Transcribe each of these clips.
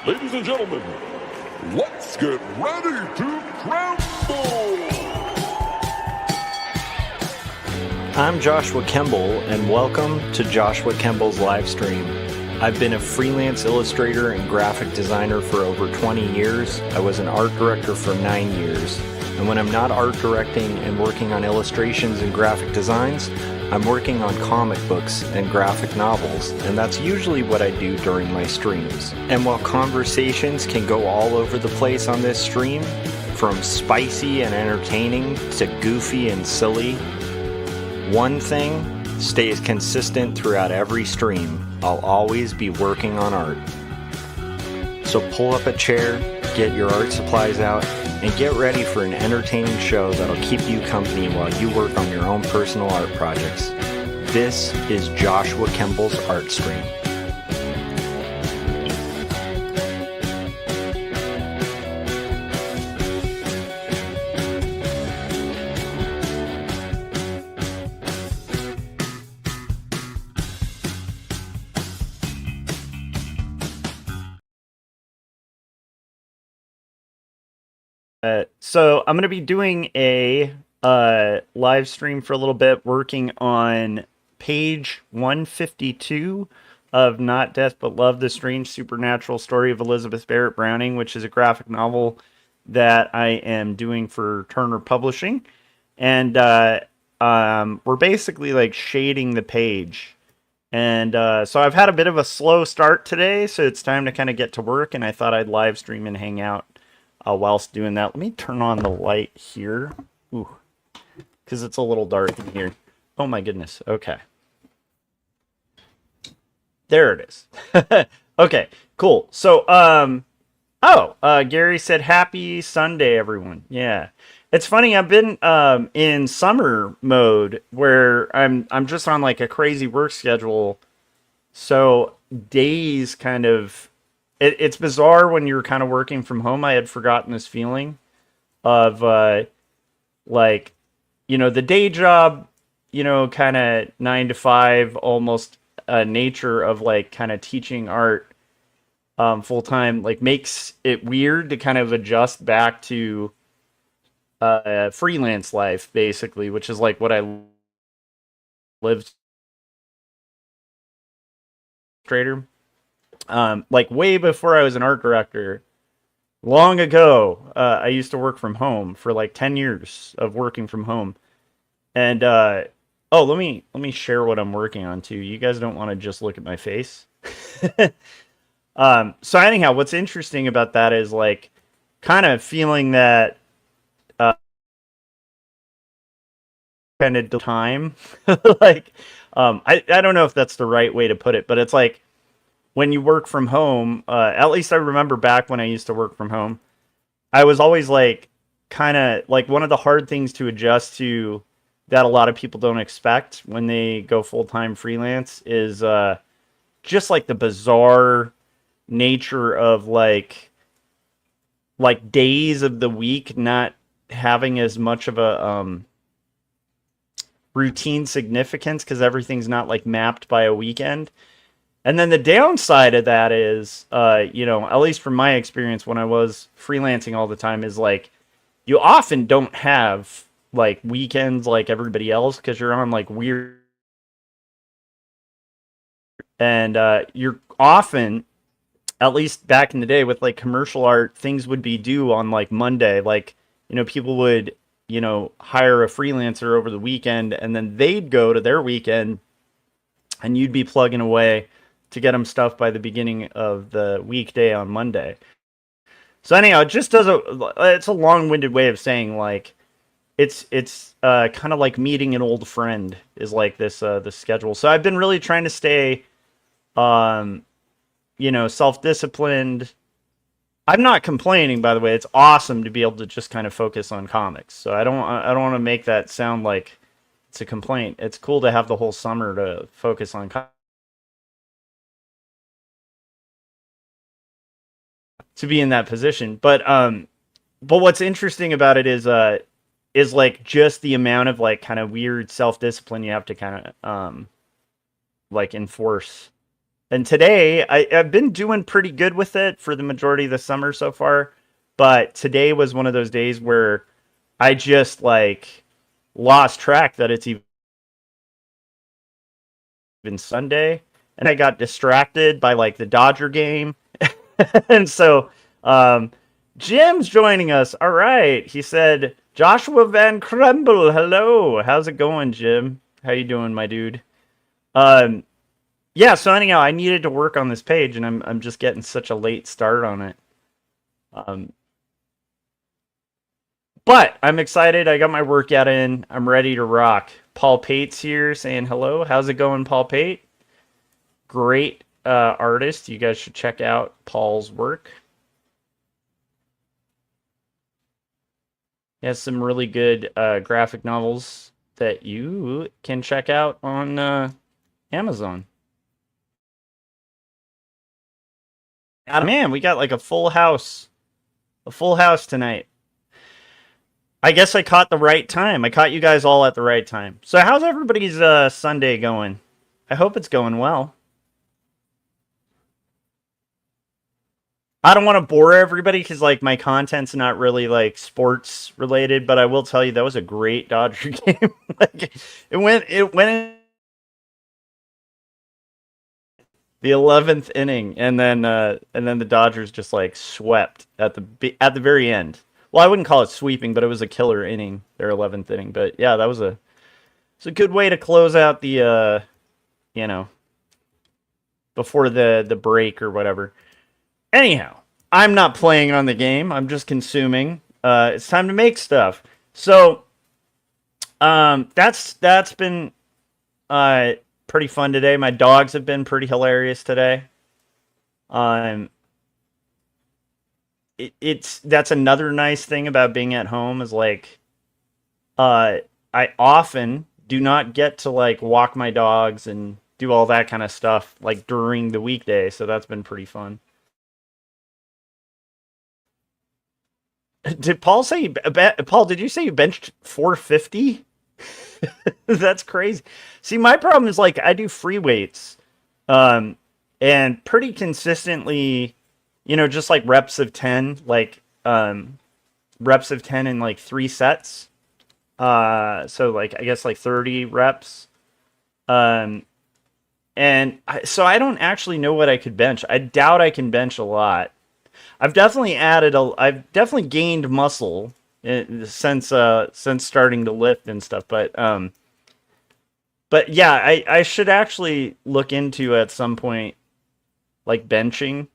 Ladies and gentlemen, let's get ready to crumble! I'm Joshua Kemble, and welcome to Joshua Kemble's Livestream. I've been a freelance illustrator and graphic designer for over 20 years. I was an art director for 9 years. And when I'm not art directing and working on illustrations and graphic designs, I'm working on comic books and graphic novels, and that's usually what I do during my streams. And while conversations can go all over the place on this stream, from spicy and entertaining to goofy and silly, one thing stays consistent throughout every stream. I'll always be working on art. So pull up a chair, get your art supplies out, and get ready for an entertaining show that'll keep you company while you work on your own personal art projects. This is Joshua Kemble's Art Stream. So I'm going to be doing a live stream for a little bit, working on page 152 of Not Death But Love, the Strange Supernatural Story of Elizabeth Barrett Browning, which is a graphic novel that I am doing for Turner Publishing. And we're basically like shading the page. And so I've had a bit of a slow start today, so it's time to kind of get to work, and I thought I'd live stream and hang out whilst doing that. Let me turn on the light here. Ooh, because it's a little dark in here. Oh my goodness. Okay. There it is. Okay, cool. So, Gary said, happy Sunday, everyone. Yeah. It's funny, I've been in summer mode where I'm just on like a crazy work schedule. So days kind of, it's bizarre when you're kind of working from home. I had forgotten this feeling of like, you know, the day job, you know, kind of 9 to 5, almost nature of like kind of teaching art full time, like makes it weird to kind of adjust back to freelance life, basically, which is like what I lived trader. Like way before I was an art director, long ago, I used to work from home for like 10 years of working from home. And let me share what I'm working on too. You guys don't want to just look at my face. So anyhow, what's interesting about that is like kind of feeling that kind of time. Like I don't know if that's the right way to put it, but it's like when you work from home, at least I remember back when I used to work from home, I was always like, kind of like one of the hard things to adjust to that a lot of people don't expect when they go full-time freelance is just like the bizarre nature of like days of the week not having as much of a routine significance because everything's not like mapped by a weekend. And then the downside of that is, you know, at least from my experience when I was freelancing all the time, is like you often don't have like weekends like everybody else because you're on like weird. And you're often, at least back in the day with like commercial art, things would be due on like Monday. Like, you know, people would, you know, hire a freelancer over the weekend and then they'd go to their weekend and you'd be plugging away to get them stuff by the beginning of the weekday on Monday. So anyhow, it just it's a long-winded way of saying like it's kind of like meeting an old friend is like this schedule. So I've been really trying to stay you know, self-disciplined. I'm not complaining, by the way. It's awesome to be able to just kind of focus on comics. So I don't want to make that sound like it's a complaint. It's cool to have the whole summer to focus on comics. To be in that position. But what's interesting about it is like just the amount of like kind of weird self-discipline you have to kind of like enforce And today, I've been doing pretty good with it for the majority of the summer so far. But today was one of those days where I just like lost track that it's even Sunday. And I got distracted by like the Dodger game. And so Jim's joining us. All right. He said, Joshua Van Kremble, hello. How's it going, Jim? How you doing, my dude? Um, yeah, so anyhow, I needed to work on this page, and I'm just getting such a late start on it. Um, but I'm excited. I got my workout in. I'm ready to rock. Paul Pate's here saying hello. How's it going, Paul Pate? Great artist. You guys should check out Paul's work. He has some really good graphic novels that you can check out on Amazon. Man, we got like a full house tonight. I guess I caught the right time. I caught you guys all at the right time. So how's everybody's Sunday going? I hope it's going well. I don't want to bore everybody because like my content's not really like sports related, but I will tell you that was a great Dodger game. Like it went in the 11th inning, and then the Dodgers just like swept at the very end. Well, I wouldn't call it sweeping, but it was a killer inning, their 11th inning. But yeah, that was it's a good way to close out the you know, before the break or whatever. Anyhow, I'm not playing on the game. I'm just consuming. It's time to make stuff. So that's been pretty fun today. My dogs have been pretty hilarious today. That's another nice thing about being at home is like I often do not get to like walk my dogs and do all that kind of stuff like during the weekday, so that's been pretty fun. Did Paul say Paul, did you say you benched 450? That's crazy. See, my problem is like I do free weights, um, and pretty consistently, just like reps of 10 in like 3 sets. So like I guess like 30 reps. Um, so I don't actually know what I could bench. I doubt I can bench a lot. I've definitely gained muscle since starting to lift and stuff, but yeah, I should actually look into at some point like benching,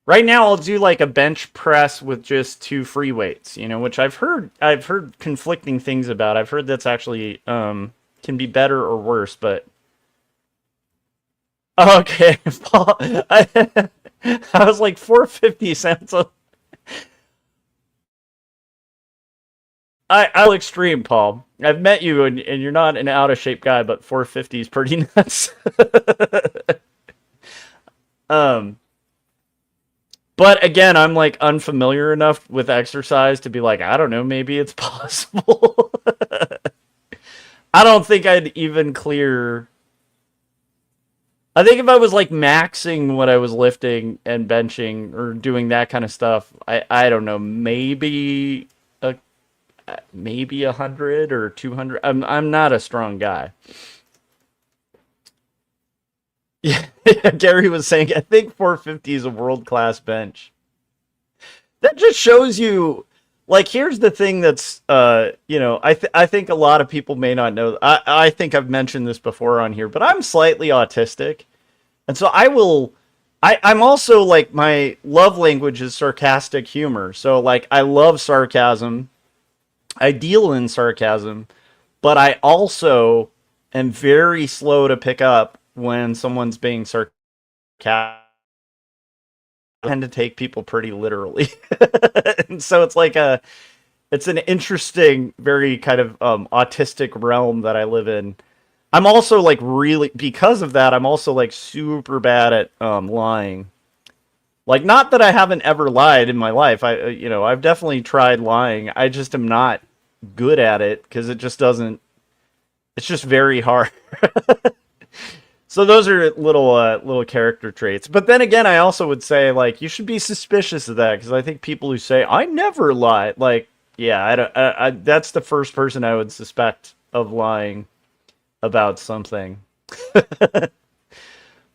Right now I'll do like a bench press with just 2 free weights, which I've heard conflicting things about. I've heard that's actually can be better or worse, but okay, Paul, I was like 450 cents. I'll extreme, Paul. I've met you, and you're not an out of shape guy, but 450 is pretty nuts. um, but again, I'm like unfamiliar enough with exercise to be like, I don't know, maybe it's possible. I don't think I'd even clear. I think if I was like maxing what I was lifting and benching or doing that kind of stuff, I don't know, maybe 100 or 200. I'm not a strong guy. Yeah, Gary was saying I think 450 is a world-class bench. That just shows you like here's the thing that's I think a lot of people may not know. I think I've mentioned this before on here, but I'm slightly autistic. And so I'm also like my love language is sarcastic humor. So like I love sarcasm. I deal in sarcasm, but I also am very slow to pick up when someone's being sarcastic. I tend to take people pretty literally. And so it's an interesting, very kind of autistic realm that I live in. I'm also like really, because of that, I'm also like super bad at lying. Like, not that I haven't ever lied in my life. I've definitely tried lying. I just am not good at it because it's just very hard. So those are little character traits. But then again, I also would say like you should be suspicious of that because I think people who say I never lie, like yeah, I don't. That's the first person I would suspect of lying about something. So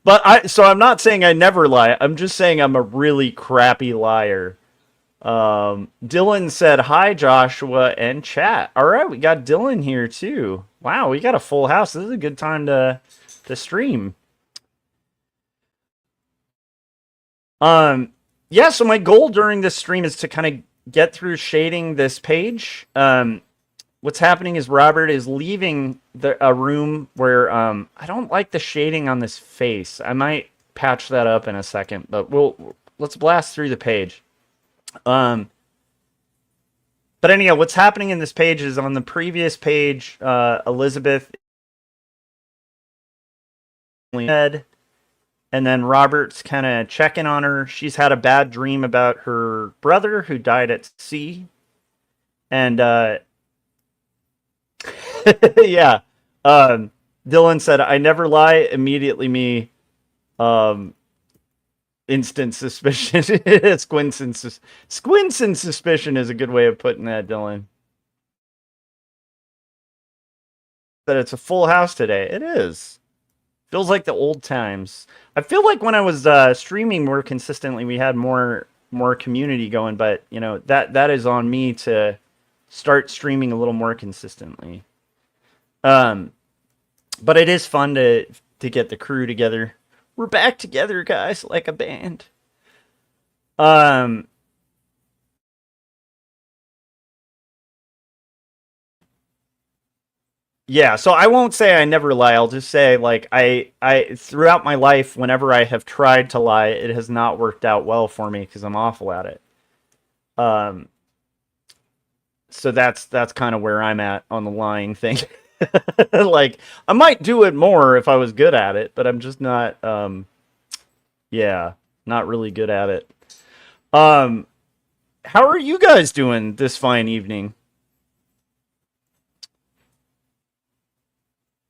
I'm not saying I never lie. I'm just saying I'm a really crappy liar. Dylan said hi, Joshua and chat. All right, we got Dylan here too. Wow, we got a full house. This is a good time to stream. Yeah, so my goal during this stream is to kind of get through shading this page. What's happening is Robert is leaving a room where I don't like the shading on this face. I might patch that up in a second, but let's blast through the page. But anyhow, what's happening in this page is on the previous page, Elizabeth head, and then Robert's kind of checking on her. She's had a bad dream about her brother who died at sea. And yeah. Dylan said, I never lie. Immediately me. Instant suspicion. Squinson suspicion is a good way of putting that, Dylan. That it's a full house today. It is. Feels like the old times. I feel like when I was streaming more consistently, we had more community going. But you know that is on me to start streaming a little more consistently. But it is fun to get the crew together. We're back together, guys, like a band. Yeah, so I won't say I never lie. I'll just say like I throughout my life, whenever I have tried to lie, it has not worked out well for me because I'm awful at it. So that's kind of where I'm at on the lying thing. Like I might do it more if I was good at it, but I'm just not yeah, not really good at it. How are you guys doing this fine evening?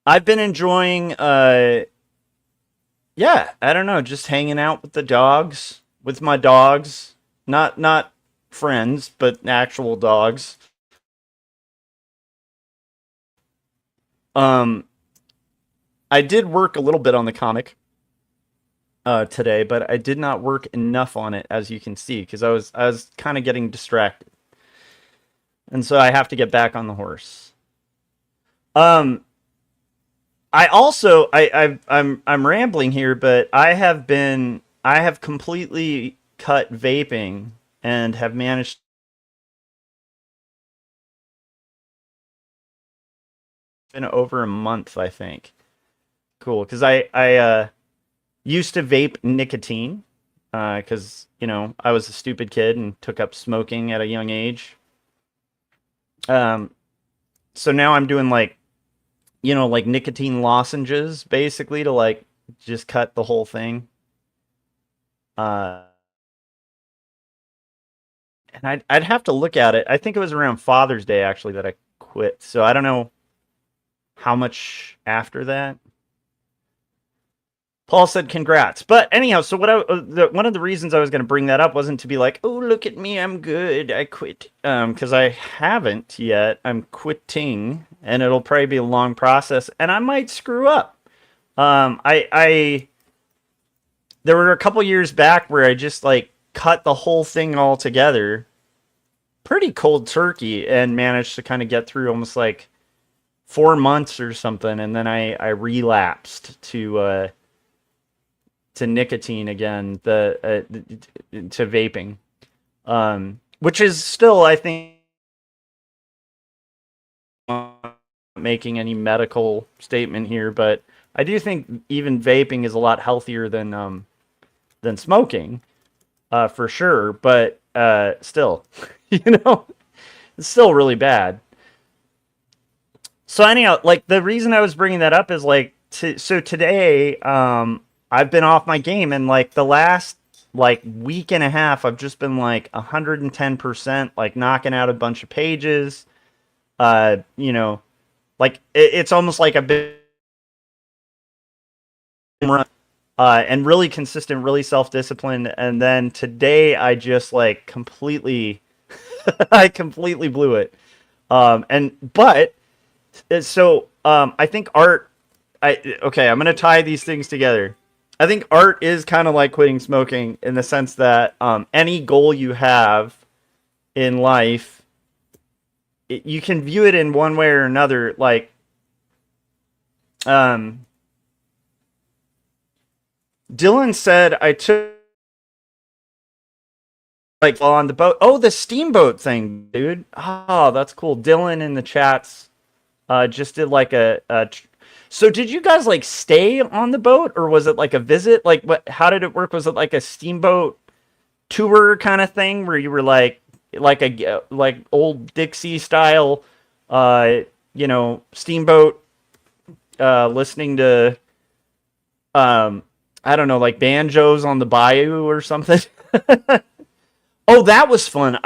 I've been enjoying yeah, I don't know, just hanging out with the dogs, with my dogs, not friends, but actual dogs. I did work a little bit on the comic today, but I did not work enough on it, as you can see, because I was kind of getting distracted, and so I have to get back on the horse. I also I'm rambling here, but I have completely cut vaping and have managed in over a month, I think. Cool, because I used to vape nicotine because you know I was a stupid kid and took up smoking at a young age. So now I'm doing like like nicotine lozenges basically to like just cut the whole thing. And I'd have to look at it. I think it was around Father's Day actually that I quit. So I don't know how much after that. Paul said congrats. But anyhow, so one of the reasons I was going to bring that up wasn't to be like, "Oh, look at me, I'm good. I quit." Cuz I haven't yet. I'm quitting, and it'll probably be a long process and I might screw up. I there were a couple years back where I just like cut the whole thing all together pretty cold turkey and managed to kind of get through almost like 4 months or something, and then I relapsed to nicotine again, to vaping, which is still, I think, not making any medical statement here, but I do think even vaping is a lot healthier than smoking, for sure. But still, it's still really bad. So anyhow, like the reason I was bringing that up is like, so today, I've been off my game, and like the last like week and a half, I've just been like 110%, like knocking out a bunch of pages. Like it's almost like I've been and really consistent, really self-disciplined. And then today I just like completely, I completely blew it. I think art. I'm gonna tie these things together. I think art is kind of like quitting smoking in the sense that any goal you have in life, you can view it in one way or another. Like, um, Dylan said, I took like on the boat. Oh, the steamboat thing, dude. Oh, that's cool. Dylan in the chats just did like so did you guys like stay on the boat or was it like a visit? Like what? How did it work? Was it like a steamboat tour kind of thing where you were like old Dixie style, steamboat, listening to I don't know, like banjos on the bayou or something? Oh, that was fun.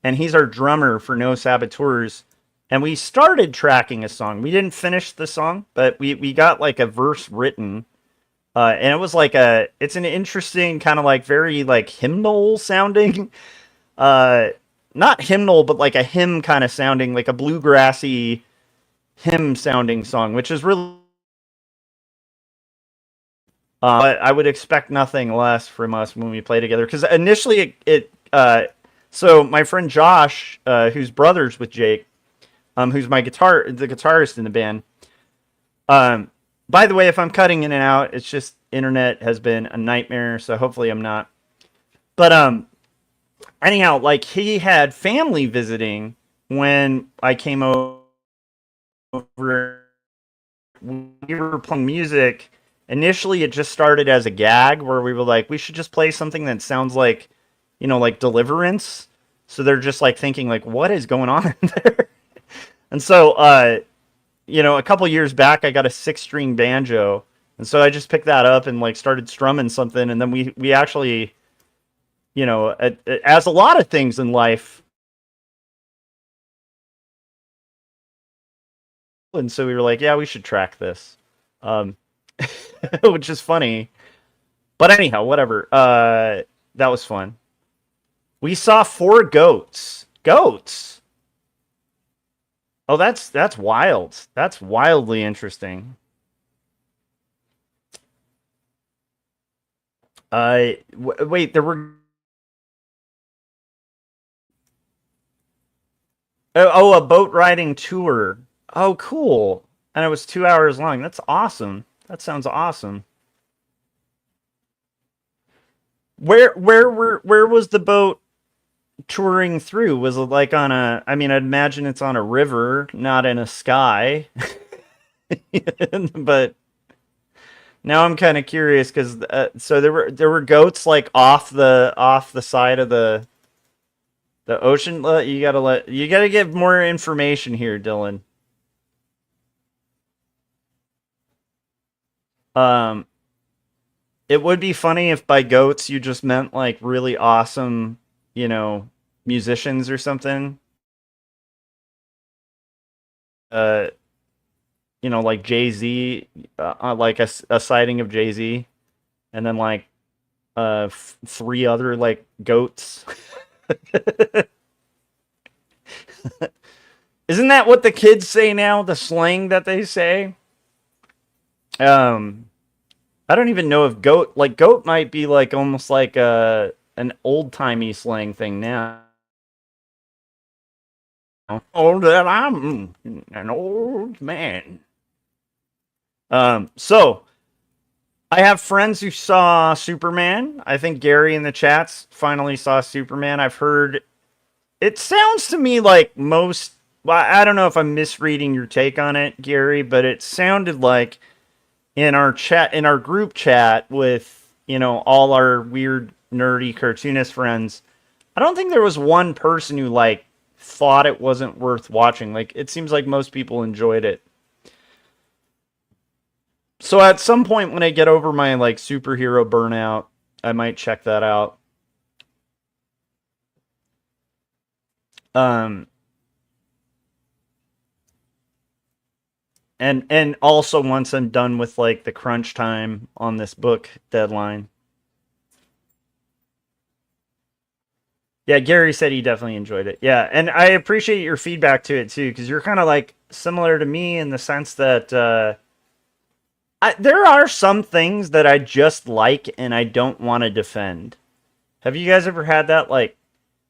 And he's our drummer for No Saboteurs. And we started tracking a song. We didn't finish the song, but we got like a verse written. And it was like it's an interesting kind of like very like hymnal sounding, uh, not hymnal, but like a hymn kind of sounding, like a bluegrassy hymn sounding song, which is really, but I would expect nothing less from us when we play together. Because initially so my friend Josh, who's brothers with Jake, who's the guitarist in the band. By the way, if I'm cutting in and out, it's just internet has been a nightmare, so hopefully I'm not. But anyhow, like he had family visiting when I came over. We were playing music. Initially, it just started as a gag where we were like, we should just play something that sounds like, like Deliverance. So they're just like thinking like, what is going on in there? And so, a couple years back, I got a 6-string banjo, and so I just picked that up and like started strumming something, and then we actually, as a lot of things in life, and so we were like, yeah, we should track this, which is funny. But anyhow, whatever. That was fun. We saw 4 goats. Goats. Oh, that's wild. That's wildly interesting. Wait, there were. Oh, a boat riding tour. Oh, cool. And it was 2 hours long. That's awesome. That sounds awesome. Where was the boat touring through? Was it like on a? I mean, I'd imagine it's on a river, not in a sky. But now I'm kind of curious because so there were goats like off the side of the ocean. You gotta give more information here, Dylan. Um, it would be funny if by goats you just meant like really awesome, you know, musicians or something. Uh, like Jay Z, like a sighting of Jay Z, and then like 3 other like goats. Isn't that what the kids say now? The slang that they say. Um, I don't even know if goat might be like almost like an old timey slang thing now. Oh, that I'm an old man. So I have friends who saw Superman. I think Gary in the chats finally saw Superman. I've heard it sounds to me like most. Well, I don't know if I'm misreading your take on it, Gary, but it sounded like in our group chat with all our weird nerdy cartoonist friends. I don't think there was one person who like thought it wasn't worth watching. Like it seems like most people enjoyed it. So at some point when I get over my like superhero burnout, I might check that out. Um And also once I'm done with like the crunch time on this book deadline. Yeah, Gary said he definitely enjoyed it. Yeah, and I appreciate your feedback to it too, because you're kind of like similar to me in the sense that there are some things that I just like and I don't want to defend. Have you guys ever had that? Like,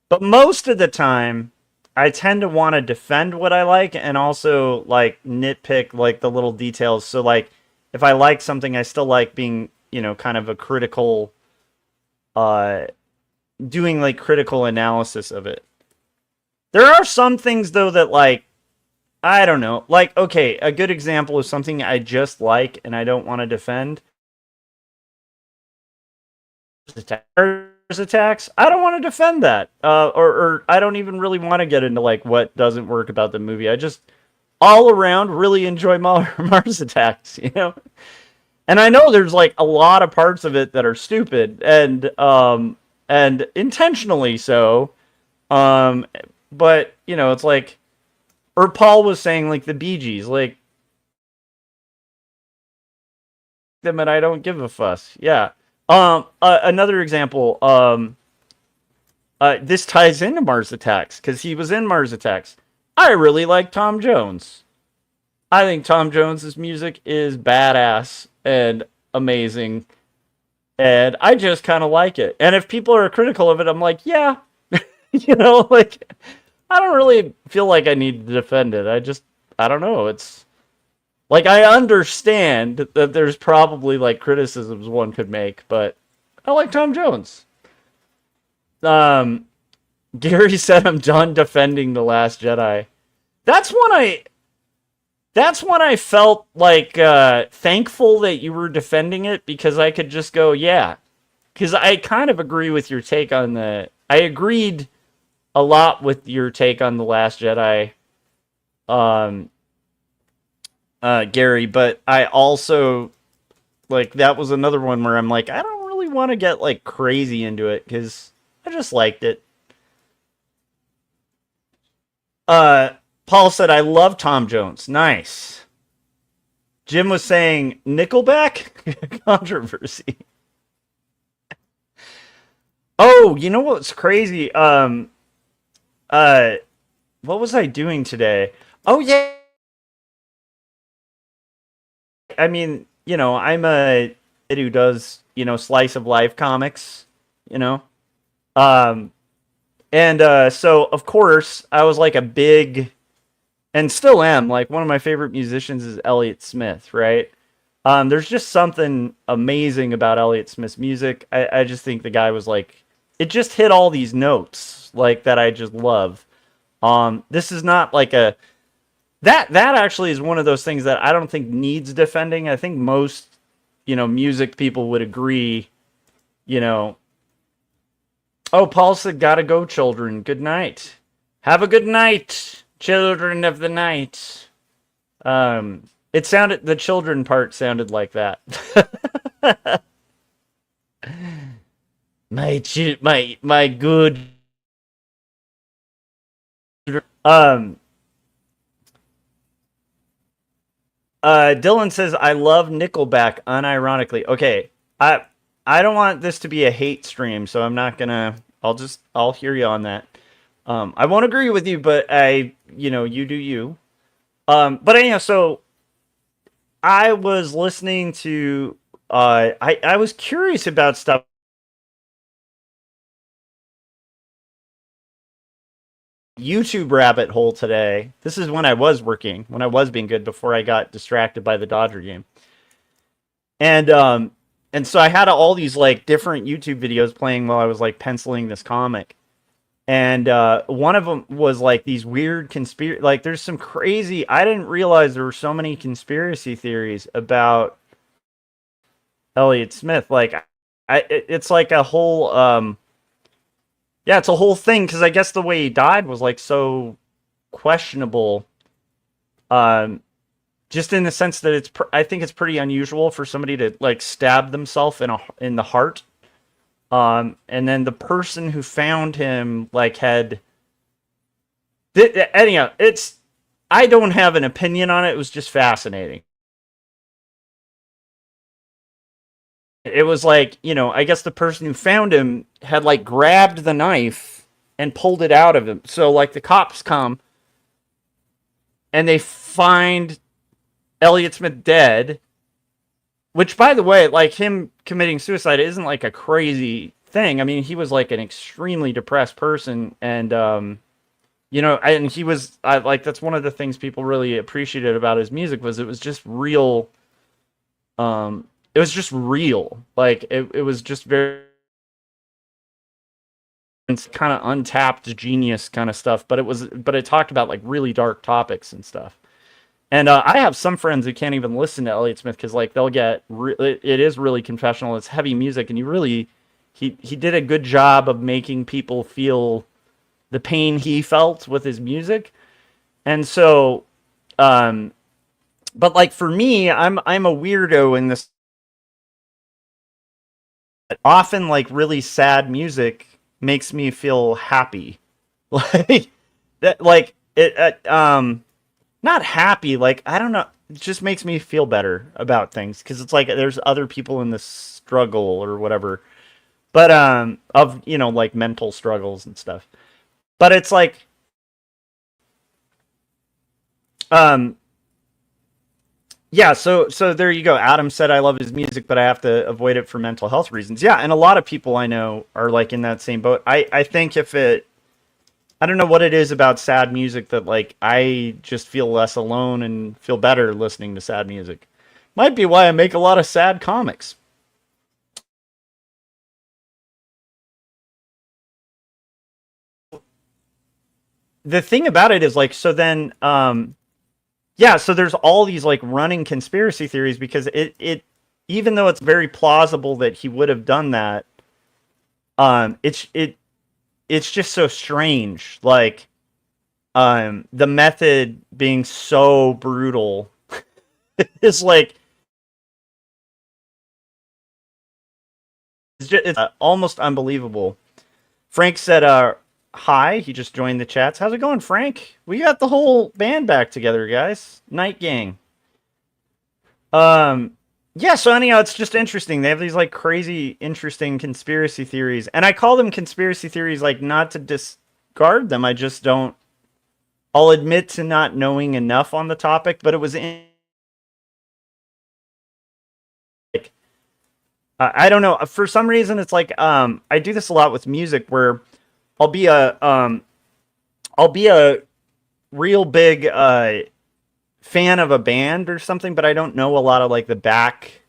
but most of the time, I tend to want to defend what I like and also like nitpick like the little details. So like, if I like something, I still like being, kind of a critical, uh, doing like critical analysis of it. There are some things though that like, I don't know. Like, okay, a good example of something I just like and I don't want to defend. Attacks. I don't want to defend that. Or I don't even really want to get into like what doesn't work about the movie. I just all around really enjoy Mars Attacks, And I know there's like a lot of parts of it that are stupid and intentionally so. But it's like, or Paul was saying like the Bee Gees, like them and I don't give a fuss. Yeah. Another example. This ties into Mars Attacks because he was in Mars Attacks. I really like Tom Jones. I think Tom Jones's music is badass and amazing, and I just kind of like it. And if people are critical of it, I'm like, yeah, like I don't really feel like I need to defend it. I don't know. It's like I understand that there's probably like criticisms one could make, but I like Tom Jones. Gary said I'm done defending The Last Jedi. That's when I felt like thankful that you were defending it because I could just go, yeah. Because I kind of agree with your take on I agreed a lot with your take on The Last Jedi, Gary, but I also, like, that was another one where I'm like, I don't really want to get, like, crazy into it because I just liked it. Paul said, I love Tom Jones. Nice. Jim was saying, Nickelback? Controversy. Oh, you know what's crazy? What was I doing today? Oh, yeah. I mean, I'm a kid who does, slice of life comics, so, of course, I was like a big, and still am, like one of my favorite musicians is Elliott Smith, right? There's just something amazing about Elliott Smith's music. I just think the guy was like, it just hit all these notes, like, that I just love. This is not like that actually is one of those things that I don't think needs defending. I think most, music people would agree, Oh, Paul said, gotta go, children. Good night. Have a good night, children of the night. The children part sounded like that. my good. Dylan says, I love Nickelback unironically. Okay, I don't want this to be a hate stream, so I'm not gonna. I'll hear you on that. I won't agree with you, but you do you. But anyhow, so I was listening to. I was curious about stuff. YouTube rabbit hole today. This is when I was being good before I got distracted by the Dodger game. And so I had all these like different YouTube videos playing while I was like penciling this comic. And one of them was like these weird conspiracy, like there's some crazy, I didn't realize there were so many conspiracy theories about Elliott Smith. Like it's like a whole, it's a whole thing. Cause I guess the way he died was like so questionable. Just in the sense that I think it's pretty unusual for somebody to like stab themselves in the heart. And then the person who found him like anyhow, I don't have an opinion on it. It was just fascinating. It was like, I guess the person who found him had like grabbed the knife and pulled it out of him. So like the cops come and they find Elliott Smith dead, which by the way, like him committing suicide isn't like a crazy thing. I mean, he was like an extremely depressed person, and and he was like, that's one of the things people really appreciated about his music was it was just real. It was just real. Like it was just very kind of untapped genius kind of stuff, but it talked about like really dark topics and stuff. And I have some friends who can't even listen to Elliott Smith because like they'll get it is really confessional. It's heavy music, and he did a good job of making people feel the pain he felt with his music. And so, but like for me, I'm a weirdo in this. Often, like really sad music makes me feel happy, like that, like it. Not happy, like I don't know, it just makes me feel better about things because it's like there's other people in this struggle or whatever, but of like mental struggles and stuff. But it's like um yeah, so there you go. Adam said I love his music, but I have to avoid it for mental health reasons. Yeah, and a lot of people I know are like in that same boat. I think if it I don't know what it is about sad music that like I just feel less alone and feel better listening to sad music. Might be why I make a lot of sad comics. The thing about it is like so then yeah, so there's all these like running conspiracy theories because it even though it's very plausible that he would have done that, it's just so strange. Like the method being so brutal is like it's almost unbelievable. Frank said hi, he just joined the chats. How's it going, Frank? We got the whole band back together, guys. Night Gang. um yeah, so anyhow, it's just interesting. They have these like crazy interesting conspiracy theories, and I call them conspiracy theories like not to discard them. I just don't I'll admit to not knowing enough on the topic, but it was in like I don't know. For some reason, it's like I do this a lot with music, where I'll be a um, I'll be a real big fan of a band or something, but I don't know a lot of like the back.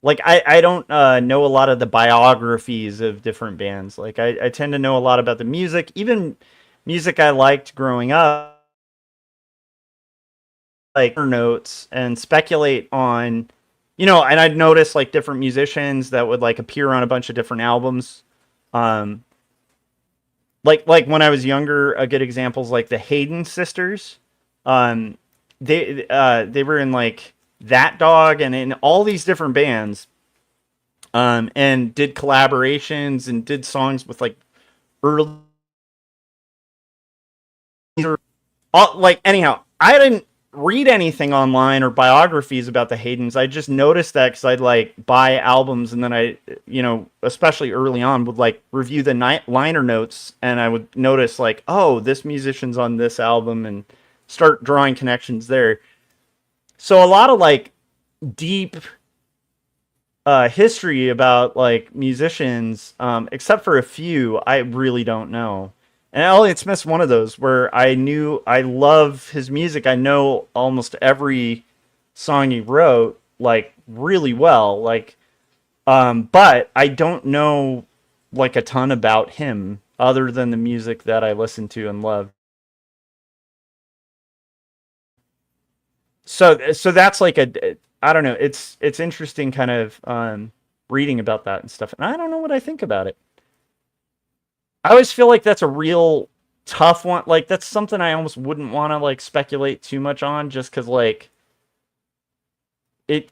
Like I don't know a lot of the biographies of different bands. Like I tend to know a lot about the music, even music I liked growing up, like notes and speculate on, and I'd notice like different musicians that would like appear on a bunch of different albums. Um, like when I was younger, a good example is like the Hayden sisters. Um, they were in like That Dog and in all these different bands, and did collaborations and did songs with like early like anyhow, I didn't read anything online or biographies about the Haydens. I just noticed that because I'd like buy albums, and then I, especially early on, would like review the liner notes, and I would notice like, oh, this musician's on this album, and start drawing connections there. So a lot of like deep history about like musicians, except for a few, I really don't know. And Elliott Smith's one of those where I love his music. I know almost every song he wrote like really well. Like, but I don't know like a ton about him other than the music that I listen to and love. So that's like I don't know. It's interesting kind of reading about that and stuff. And I don't know what I think about it. I always feel like that's a real tough one. Like that's something I almost wouldn't want to like speculate too much on, just because like it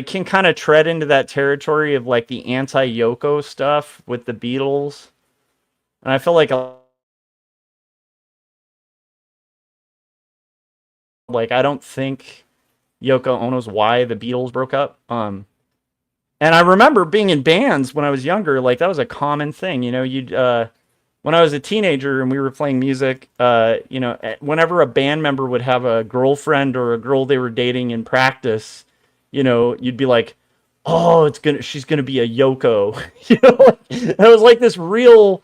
can kind of tread into that territory of like the anti-Yoko stuff with the Beatles, and I feel like Like, I don't think Yoko Ono's why the Beatles broke up. And I remember being in bands when I was younger. Like, that was a common thing. You know, when I was a teenager and we were playing music, whenever a band member would have a girlfriend or a girl they were dating in practice, you know, you'd be like, oh, she's gonna be a Yoko. You know, it was like this real,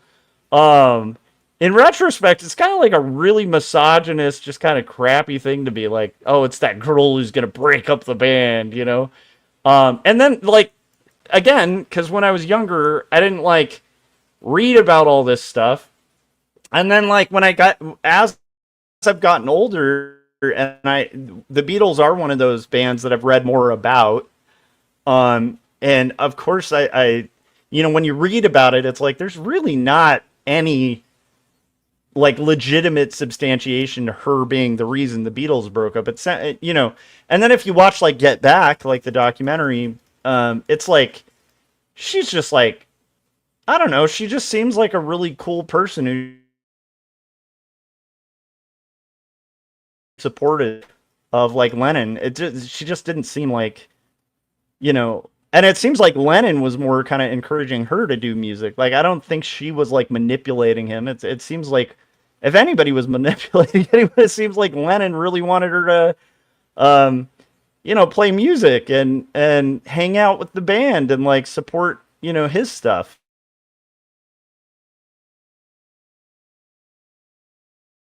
in retrospect, it's kind of like a really misogynist, just kind of crappy thing to be like, oh, it's that girl who's gonna break up the band, you know? And then, like, again, because when I was younger, I didn't, like, read about all this stuff. And then, like, as I've gotten older, and the Beatles are one of those bands that I've read more about. And of course, I when you read about it, it's like, there's really not any, like, legitimate substantiation to her being the reason the Beatles broke up. It's, and then if you watch, like, Get Back, like the documentary, it's like, she's just like, I don't know, she just seems like a really cool person who supported of, like, Lennon. She just didn't seem like, and it seems like Lennon was more kind of encouraging her to do music. Like, I don't think she was, like, manipulating him. It seems like, if anybody was manipulating anyone, it seems like Lennon really wanted her to, play music and hang out with the band and, like, support, his stuff.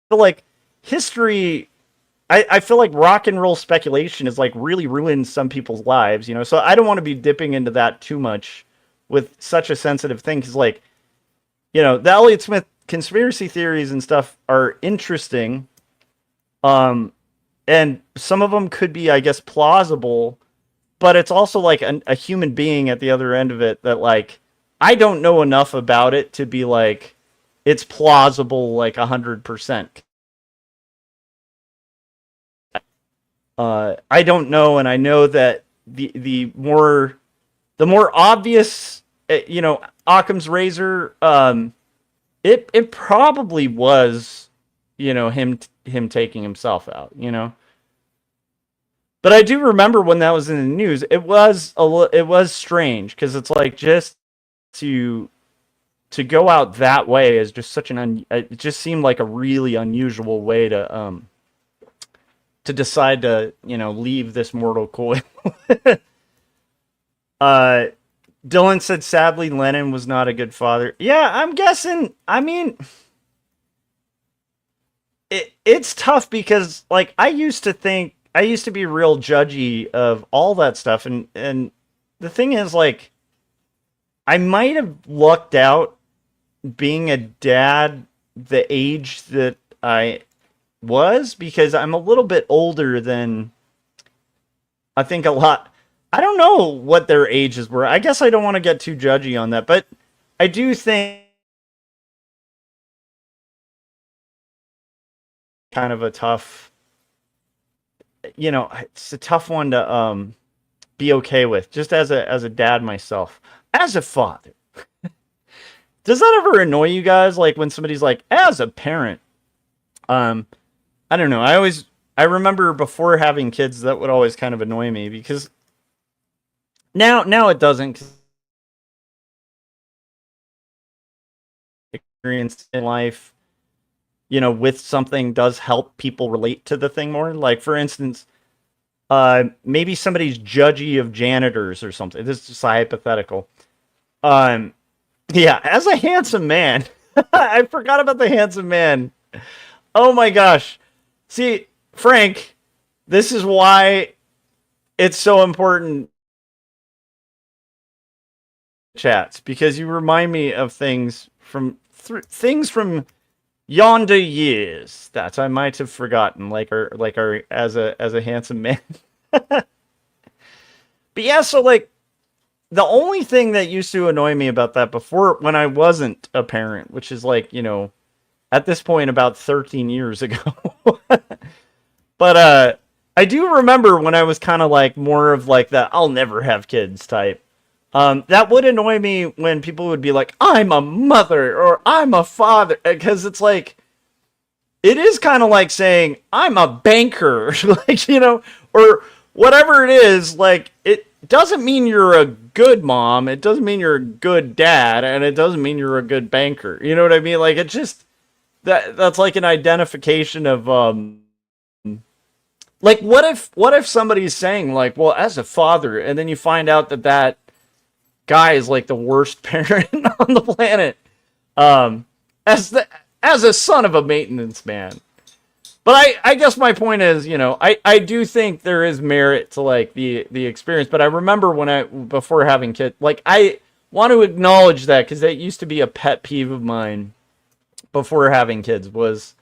But, like, history, I feel like rock and roll speculation is, like, really ruined some people's lives, so I don't want to be dipping into that too much with such a sensitive thing, because, like, the Elliott Smith conspiracy theories and stuff are interesting, and some of them could be, I guess, plausible, but it's also, like, a human being at the other end of it that, like, I don't know enough about it to be like, it's plausible, like, 100%. I don't know, and I know that the more obvious, Occam's razor, it probably was, him taking himself out, But I do remember when that was in the news, it was strange, because it's like, just to go out that way is just such it just seemed like a really unusual way to decide to, leave this mortal coil. Dylan said, sadly, Lennon was not a good father. Yeah, I'm guessing. I mean, it's tough because, like, I used to be real judgy of all that stuff. And the thing is, like, I might have lucked out being a dad the age that I was, because I'm a little bit older than, I think, a lot. I don't know what their ages were. I guess I don't want to get too judgy on that, but I do think kind of a tough, it's a tough one to be okay with, just as a dad myself, as a father. Does that ever annoy you guys, like, when somebody's like, as a parent? I don't know. I remember before having kids, that would always kind of annoy me, because now it doesn't. 'Cause experience in life, with something does help people relate to the thing more. Like, for instance, maybe somebody's judgy of janitors or something. This is just a hypothetical. Yeah, as a handsome man, I forgot about the handsome man. Oh my gosh. See, Frank, this is why it's so important, chats, because you remind me of things from yonder years that I might have forgotten, like our as a handsome man. But yeah, so, like, the only thing that used to annoy me about that before, when I wasn't a parent, which is, like, at this point about 13 years ago. But I do remember when I was kind of, like, more of, like, that I'll never have kids type. That would annoy me when people would be like, I'm a mother or I'm a father, because it's like, it is kind of like saying I'm a banker, like, or whatever it is. Like, it doesn't mean you're a good mom, it doesn't mean you're a good dad, and it doesn't mean you're a good banker. You know what I mean? Like, it just that's like an identification of like, what if somebody's saying, like, well, as a father, and then you find out that guy is like the worst parent on the planet, as a son of a maintenance man. But I guess my point is, I do think there is merit to, like, the experience. But I remember before having kids, like, I want to acknowledge that, because that used to be a pet peeve of mine before having kids. Was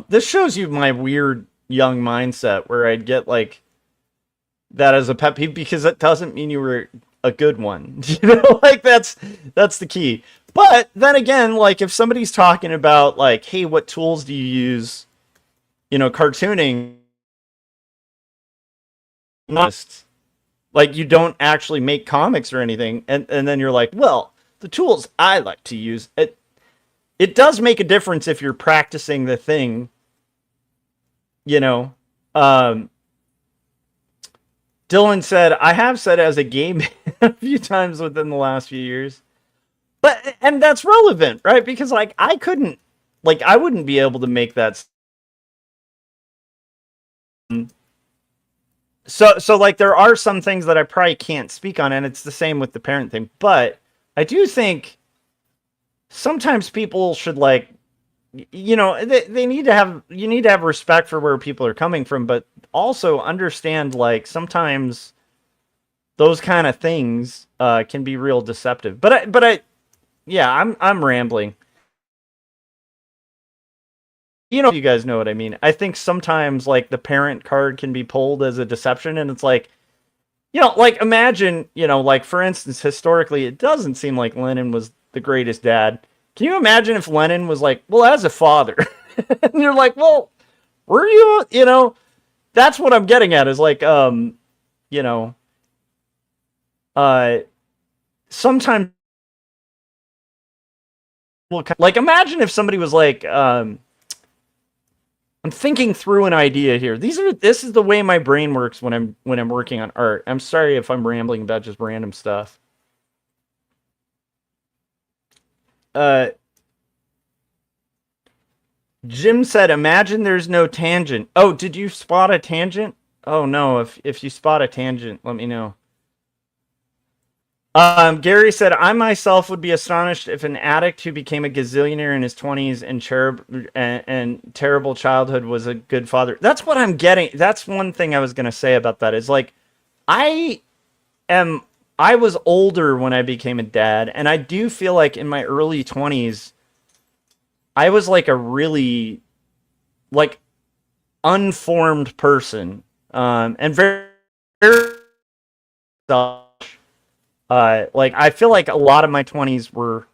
this shows you my weird young mindset, where I'd get like that as a pet peeve, because it doesn't mean you were a good one. Like, that's the key. But then again, like, if somebody's talking about, like, hey, what tools do you use, cartooning, not like, you don't actually make comics or anything, and then you're like, well, the tools I like to use, it does make a difference if you're practicing the thing, Dylan said, I have said as a game a few times within the last few years. And that's relevant, right? Because, like, I wouldn't be able to make that. So like, there are some things that I probably can't speak on, and it's the same with the parent thing. But I do think sometimes people should, like, they need to have, you need to have respect for where people are coming from, but also understand, like, sometimes those kind of things can be real deceptive. But I'm rambling. You guys know what I mean. I think sometimes, like, the parent card can be pulled as a deception, and it's like, like, imagine, like, for instance, historically, it doesn't seem like Lenin was the greatest dad. Can you imagine if Lenin was like, well, as a father, and you're like, well, were you, that's what I'm getting at, is like, sometimes, like, imagine if somebody was like, I'm thinking through an idea here. This is the way my brain works when I'm working on art. I'm sorry if I'm rambling about just random stuff. Jim said, imagine there's no tangent. Oh, did you spot a tangent? Oh no, if you spot a tangent, let me know. Gary said, I myself would be astonished if an addict who became a gazillionaire in his 20s and terrible childhood was a good father. That's what I'm getting. That's one thing I was going to say about that, is like, I was older when I became a dad, and I do feel like in my early 20s, I was like a really, like, unformed person, and very, very like, I feel like a lot of my 20s were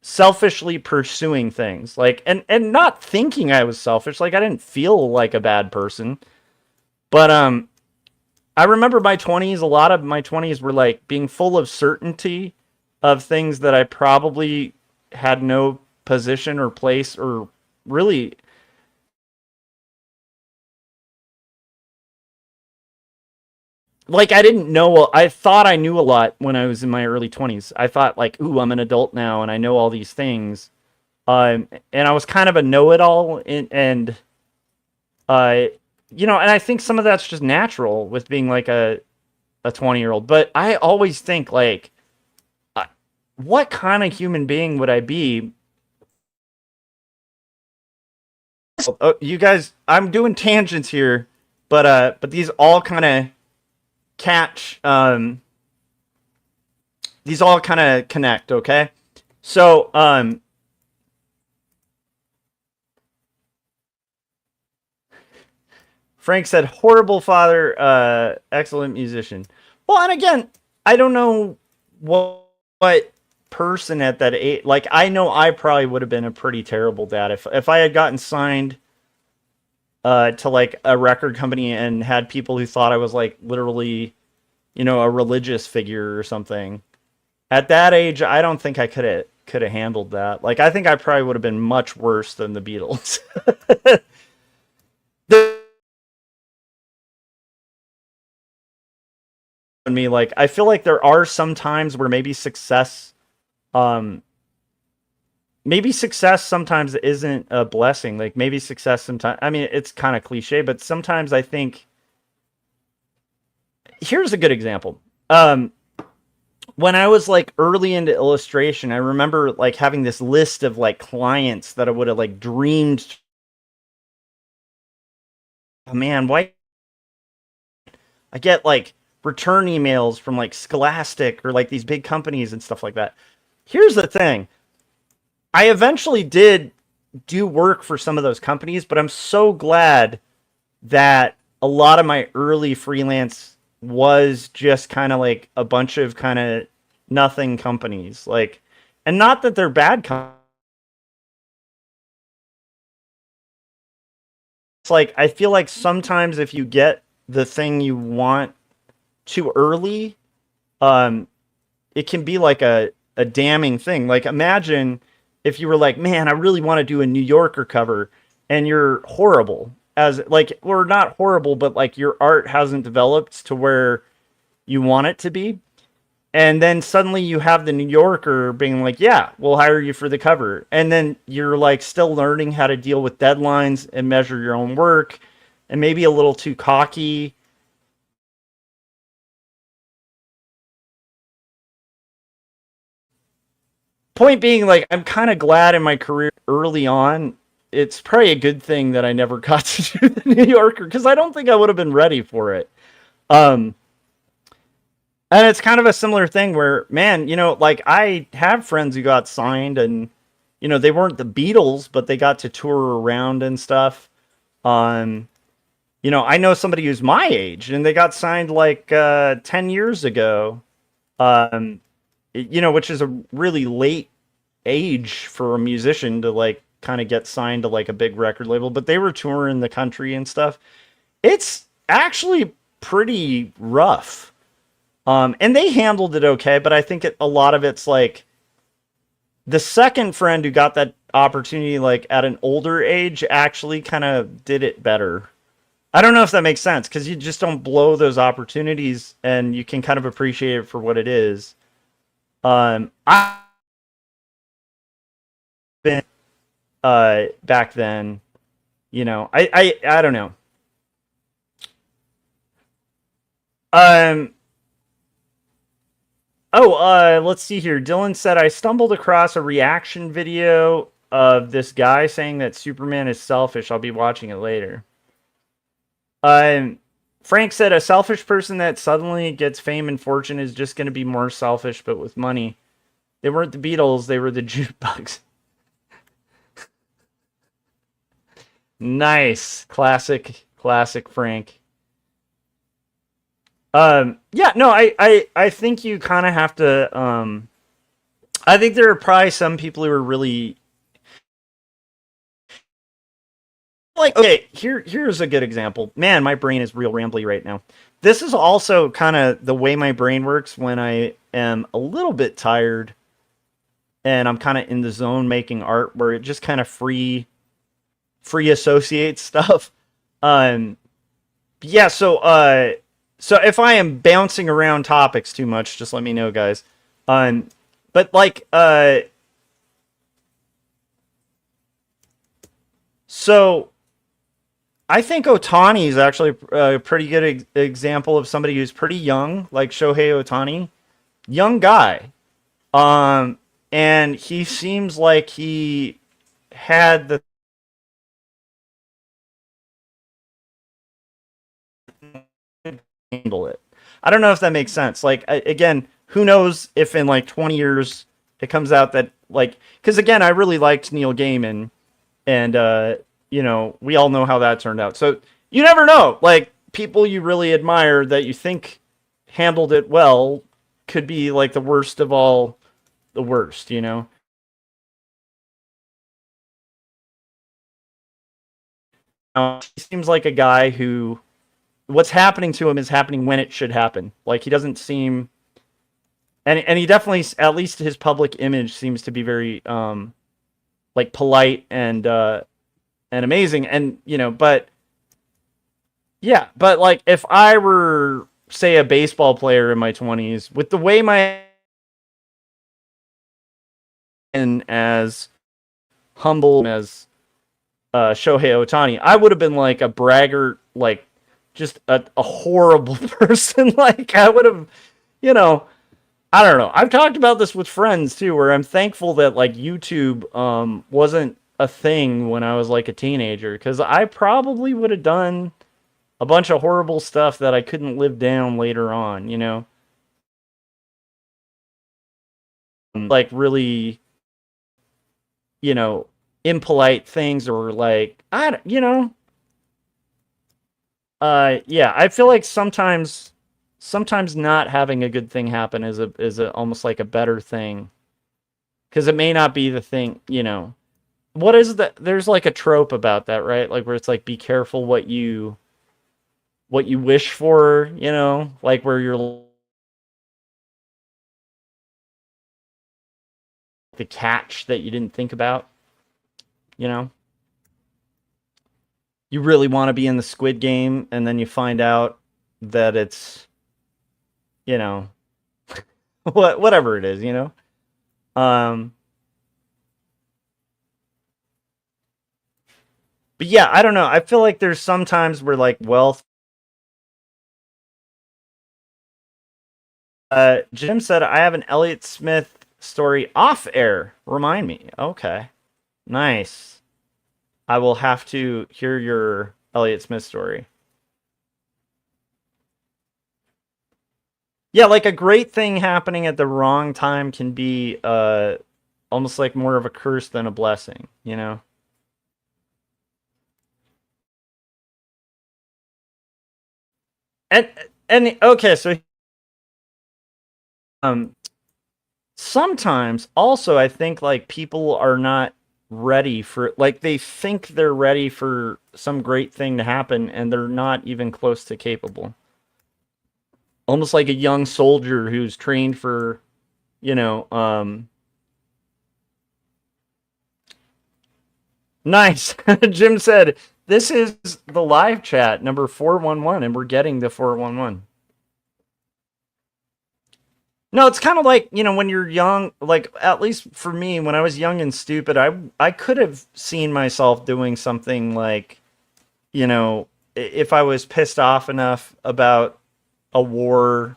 selfishly pursuing things, like, and not thinking I was selfish. Like, I didn't feel like a bad person, but I remember my 20s. A lot of my 20s were like being full of certainty of things that I probably had no position or place or really. Like, I didn't know, I thought I knew a lot when I was in my early 20s. I thought, like, ooh, I'm an adult now and I know all these things. And I was kind of a know-it-all, and and I think some of that's just natural with being like a 20-year-old. But I always think, like, what kind of human being would I be? Oh, you guys, I'm doing tangents here, but these all kind of these all kind of connect, okay? So, Frank said, horrible father, excellent musician. Well, and again, I don't know what person at that age, like, I know I probably would have been a pretty terrible dad if I had gotten signed to, like, a record company and had people who thought I was, like, literally, a religious figure or something. At that age, I don't think I could have could have handled that. Like, I think I probably would have been much worse than the Beatles. Me, like, I feel like there are some times where um maybe success sometimes isn't a blessing. Like, maybe success sometimes, I mean, it's kind of cliche, but sometimes I think, here's a good example. When I was like early into illustration, I remember like having this list of like clients that I would have like dreamed, oh, man, why I get like return emails from like Scholastic or like these big companies and stuff like that. Here's the thing. I eventually did do work for some of those companies, but I'm so glad that a lot of my early freelance was just kind of like a bunch of kind of nothing companies. Like, and not that they're bad companies. It's like, I feel like sometimes if you get the thing you want too early, um, it can be like a damning thing. Like, imagine if you were like, man, I really want to do a New Yorker cover, and you're horrible as like, or not horrible, but like your art hasn't developed to where you want it to be. And then suddenly you have the New Yorker being like, yeah, we'll hire you for the cover. And then you're like still learning how to deal with deadlines and measure your own work, and maybe a little too cocky. Point being, like, I'm kind of glad in my career early on. It's probably a good thing that I never got to do the New Yorker, because I don't think I would have been ready for it. Um, and it's kind of a similar thing where, man, like, I have friends who got signed, and they weren't the Beatles, but they got to tour around and stuff. Um, I know somebody who's my age, and they got signed like 10 years ago. Um, which is a really late age for a musician to like kind of get signed to like a big record label, but they were touring the country and stuff. It's actually pretty rough. And they handled it okay, but I think a lot of it's like the second friend who got that opportunity like at an older age actually kind of did it better. I don't know if that makes sense, because you just don't blow those opportunities and you can kind of appreciate it for what it is. I been back then, I don't know. Um let's see here. Dylan said, I stumbled across a reaction video of this guy saying that Superman is selfish. I'll be watching it later. Frank said, a selfish person that suddenly gets fame and fortune is just going to be more selfish, but with money. They weren't the Beatles, they were the Jukebox. Nice. Classic Frank. Yeah, no, I think you kind of have to, I think there are probably some people who are really, like, okay, here's a good example. Man, my brain is real rambly right now. This is also kind of the way my brain works when I am a little bit tired and I'm kind of in the zone making art, where it just kind of free associates stuff. Yeah, so if I am bouncing around topics too much, just let me know, guys. But like, so I think Otani is actually a pretty good example of somebody who's pretty young, like Shohei Otani, young guy. And he seems like he had the handle it. I don't know if that makes sense. Like, again, who knows if in like 20 years it comes out that, like, because again, I really liked Neil Gaiman, and we all know how that turned out. So you never know. Like, people you really admire that you think handled it well could be like the worst of all the worst. He seems like a guy who, what's happening to him is happening when it should happen. Like, he doesn't seem, and he definitely, at least his public image seems to be very like polite and amazing, and but yeah, but like if I were, say, a baseball player in my 20s, with the way my and as humble as Shohei Ohtani, I would have been like a braggart, like just a horrible person. Like I would have, I don't know. I've talked about this with friends too, where I'm thankful that like YouTube wasn't a thing when I was like a teenager, because I probably would have done a bunch of horrible stuff that I couldn't live down later on, like really, impolite things, or like, yeah, I feel like sometimes not having a good thing happen is a almost like a better thing, because it may not be the thing, what is that? There's like a trope about that, right? Like where it's like, be careful what you wish for, like where you're the catch that you didn't think about, you know? You really want to be in the Squid Game, and then you find out that it's, whatever it is, But yeah, I don't know. I feel like there's some times where like wealth. Jim said, I have an Elliott Smith story off air. Remind me. Okay. Nice. I will have to hear your Elliott Smith story. Yeah, like a great thing happening at the wrong time can be almost like more of a curse than a blessing, And okay, so sometimes also I think like people are not ready for, like, they think they're ready for some great thing to happen, and they're not even close to capable. Almost like a young soldier who's trained for, nice. Jim said, this is the live chat number 411, and we're getting the 411. No, it's kind of like, when you're young, like, at least for me, when I was young and stupid, I could have seen myself doing something like, if I was pissed off enough about a war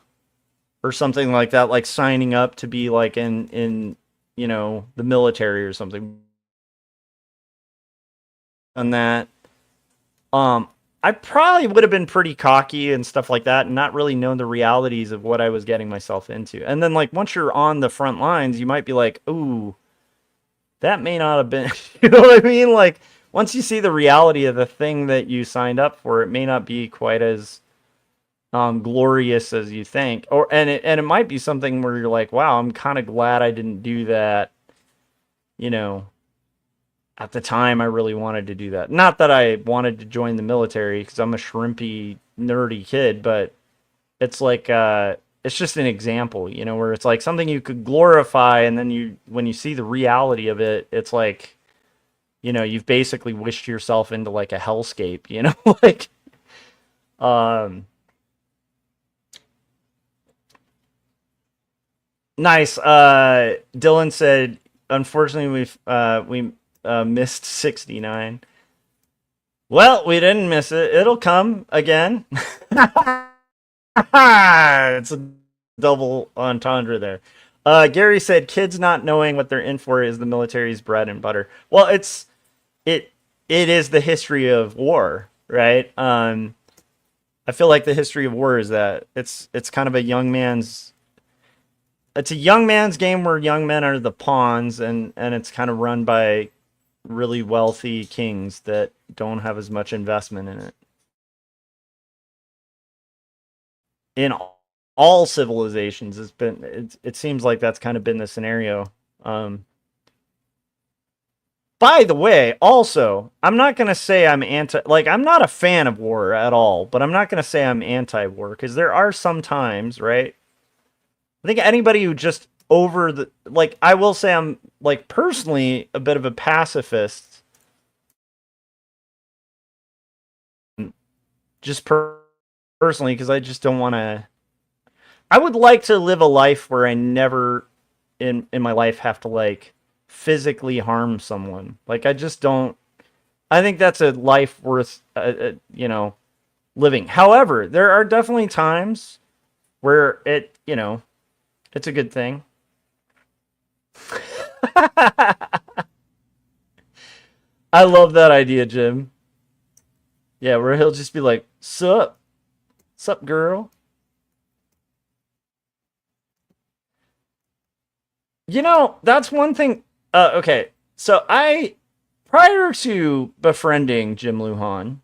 or something like that, like signing up to be like in the military or something. And that, I probably would have been pretty cocky and stuff like that, and not really known the realities of what I was getting myself into. And then, like, once you're on the front lines, you might be like, ooh, that may not have been, you know what I mean? Like, once you see the reality of the thing that you signed up for, it may not be quite as glorious as you think. And it might be something where you're like, wow, I'm kind of glad I didn't do that, at the time. I really wanted to do that. Not that I wanted to join the military, because I'm a shrimpy, nerdy kid, but it's like, it's just an example, where it's like something you could glorify, and then when you see the reality of it, it's like, you've basically wished yourself into like a hellscape, like, nice. Dylan said, unfortunately, we missed 69. Well, we didn't miss it. It'll come again. It's a double entendre there. Gary said, kids not knowing what they're in for is the military's bread and butter. Well, it is the history of war, right? I feel like the history of war is that it's kind of a young man's game where young men are the pawns, and it's kind of run by really wealthy kings that don't have as much investment in it. In all civilizations, it seems like that's kind of been the scenario. By the way, also, I'm not going to say I'm I'm not a fan of war at all, but I'm not going to say I'm anti-war, because there are some times, right? think anybody who just over the, like, I will say I'm, like, personally a bit of a pacifist. Just personally, because I just don't want to. I would like to live a life where I never in my life have to, like, physically harm someone. Like, I just don't. I think that's a life worth, living. However, there are definitely times where it's a good thing. I love that idea, Jim. Yeah, where he'll just be like, "Sup? Sup, girl?" That's one thing. Okay, so prior to befriending Jim Luhan,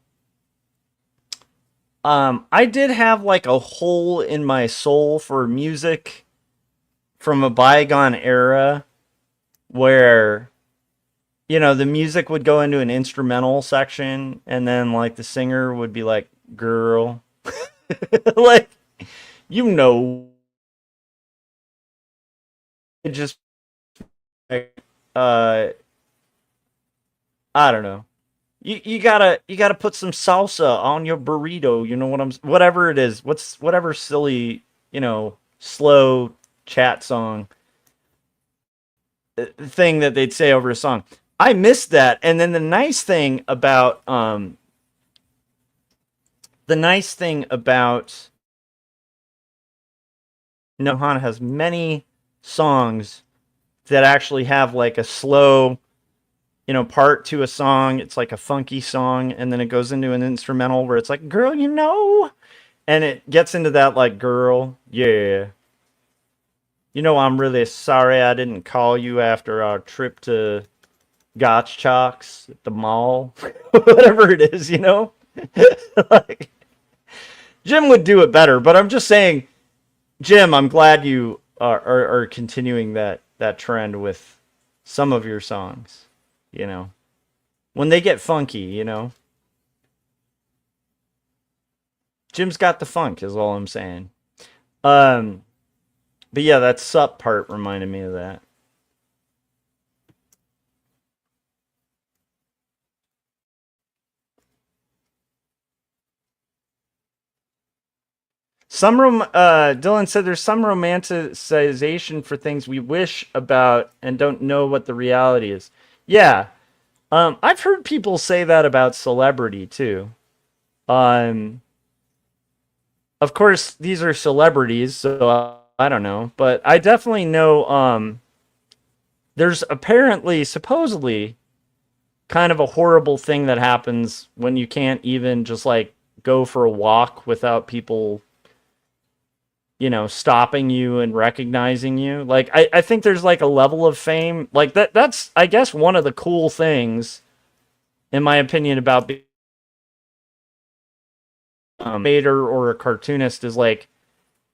I did have like a hole in my soul for music from a bygone era where, the music would go into an instrumental section and then like the singer would be like, "Girl," like, you know, it just, like, I don't know. You gotta put some salsa on your burrito. You know whatever it is. Whatever silly, slow chat song thing that they'd say over a song. I missed that. And then the nice thing about Nohan has many songs that actually have like a slow, part to a song. It's like a funky song, and then it goes into an instrumental where it's like, "Girl, and it gets into that like, "Girl, yeah. I'm really sorry I didn't call you after our trip to Gotch Chalks at the mall." Whatever it is, like, Jim would do it better, but I'm just saying, Jim, I'm glad you are continuing that trend with some of your songs. When they get funky, Jim's got the funk, is all I'm saying. But yeah, that sup part reminded me of that. Dylan said there's some romanticization for things we wish about and don't know what the reality is. Yeah. I've heard people say that about celebrity too. Of course, these are celebrities, so I don't know, but I definitely know. There's supposedly, kind of a horrible thing that happens when you can't even just like go for a walk without people, stopping you and recognizing you. Like, I think there's like a level of fame like that's, I guess, one of the cool things, in my opinion, about being a creator or a cartoonist is like,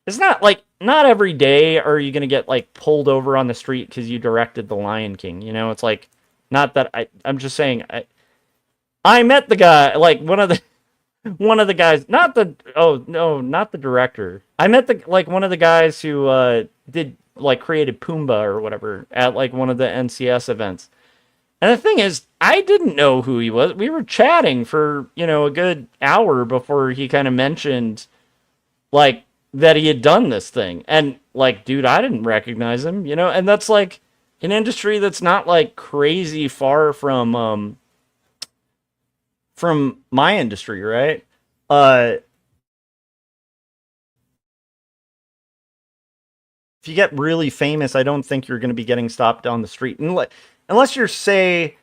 it's not like, not every day are you going to get like pulled over on the street because you directed The Lion King. It's like, not that I'm just saying, I met the guy, like one of the guys, not the, oh no, not the director. I met one of the guys who did, like, created Pumbaa or whatever at like one of the NCS events. And the thing is, I didn't know who he was. We were chatting for, a good hour before he kind of mentioned, like, that he had done this thing. And, like, dude, I didn't recognize him, and that's like an industry that's not like crazy far from my industry, right? If you get really famous, I don't think you're going to be getting stopped down the street, unless you're, say,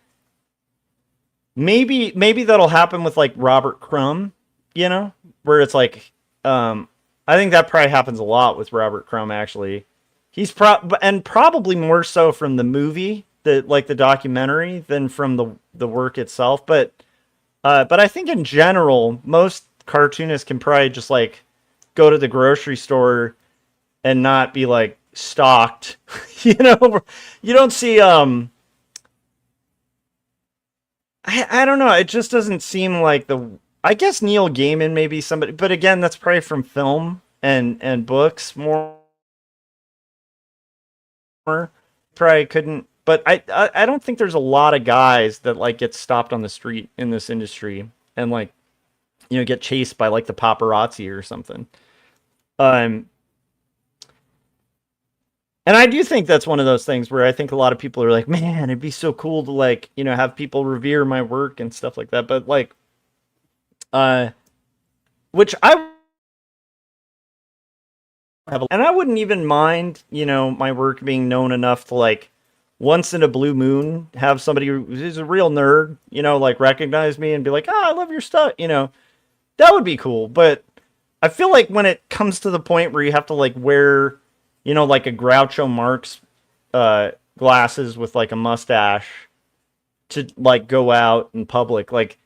maybe that'll happen with like Robert Crumb, where it's like, I think that probably happens a lot with Robert Crumb. Actually, he's probably more so from the movie, the documentary, than from the work itself. But I think in general, most cartoonists can probably just like go to the grocery store and not be like stalked. You don't see I don't know. It just doesn't seem like I guess Neil Gaiman may be somebody, but again, that's probably from film and books more. probably couldn't. But I don't think there's a lot of guys that like get stopped on the street in this industry and like, you know, get chased by like the paparazzi or something. Um, and I do think that's one of those things where I think a lot of people are like, man, it'd be so cool to like, you know, have people revere my work and stuff like that. But like, uh, which I have, and I wouldn't even mind, you know, my work being known enough to like once in a blue moon have somebody who's a real nerd, you know, like recognize me and be like, "Ah, I love your stuff," you know, that would be cool. But I feel like when it comes to the point where you have to like wear, you know, like a Groucho Marx glasses with like a mustache to like go out in public, like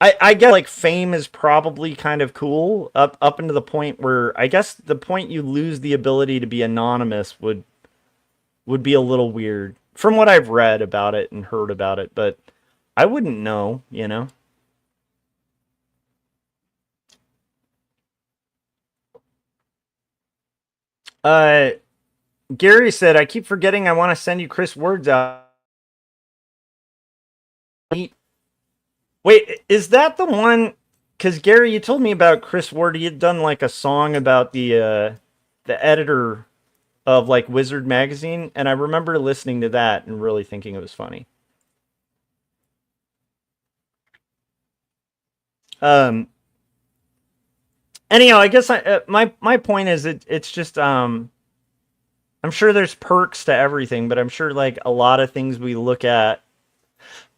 I guess like fame is probably kind of cool up into the point where I guess the point you lose the ability to be anonymous would be a little weird from what I've read about it and heard about it, but I wouldn't know, you know. Uh Gary said, I keep forgetting I want to send you Chris Words out. Wait, is that the one? Because Gary, you told me about Chris Ward. He had done like a song about the editor of like Wizard magazine, and I remember listening to that and really thinking it was funny. Um. Anyhow, I guess my point is it's just I'm sure there's perks to everything, but I'm sure like a lot of things we look at,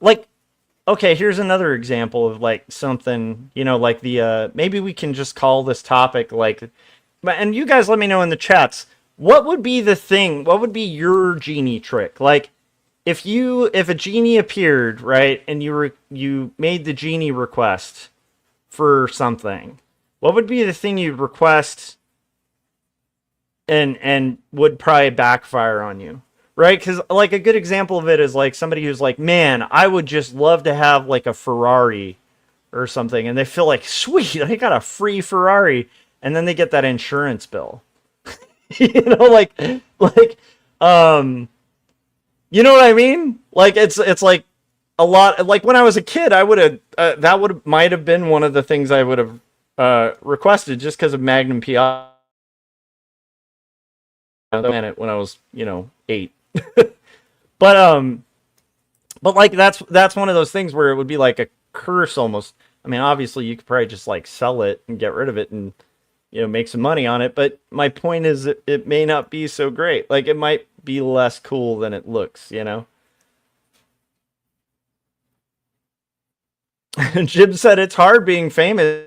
like, okay, here's another example of like something, you know, like the maybe we can just call this topic like, and you guys let me know in the chats, what would be the thing, what would be your genie trick? Like if a genie appeared, right, and you made the genie request for something, what would be the thing you'd request and would probably backfire on you? Right? Because like a good example of it is like somebody who's like, man, I would just love to have like a Ferrari or something, and they feel like, sweet, I got a free Ferrari, and then they get that insurance bill. You know, like, um, you know what I mean? Like it's like a lot. Like when I was a kid, I would have that would might have been one of the things I would have requested just because of Magnum PI. Planet when I was, you know, 8. But but like that's one of those things where it would be like a curse almost. I mean, obviously you could probably just like sell it and get rid of it and, you know, make some money on it, but my point is it may not be so great. Like it might be less cool than it looks, you know. Jim said it's hard being famous.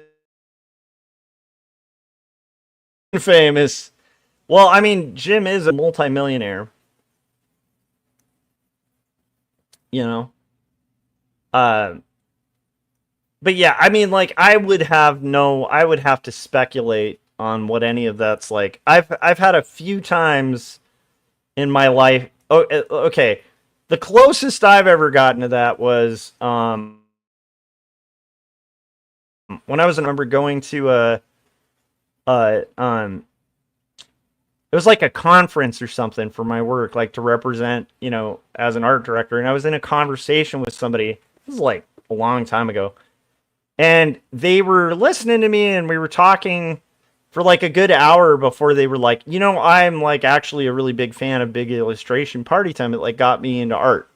Well, I mean, Jim is a multimillionaire, you know. Uh but yeah, I mean, like I would have to speculate on what any of that's like. I've had a few times in my life. Oh, okay. The closest I've ever gotten to that was when I was, I remember going to a it was like a conference or something for my work, like to represent, you know, as an art director, and I was in a conversation with somebody. This is like a long time ago. And they were listening to me and we were talking for like a good hour before they were like, you know, I'm like actually a really big fan of Big Illustration Party Time. It like got me into art.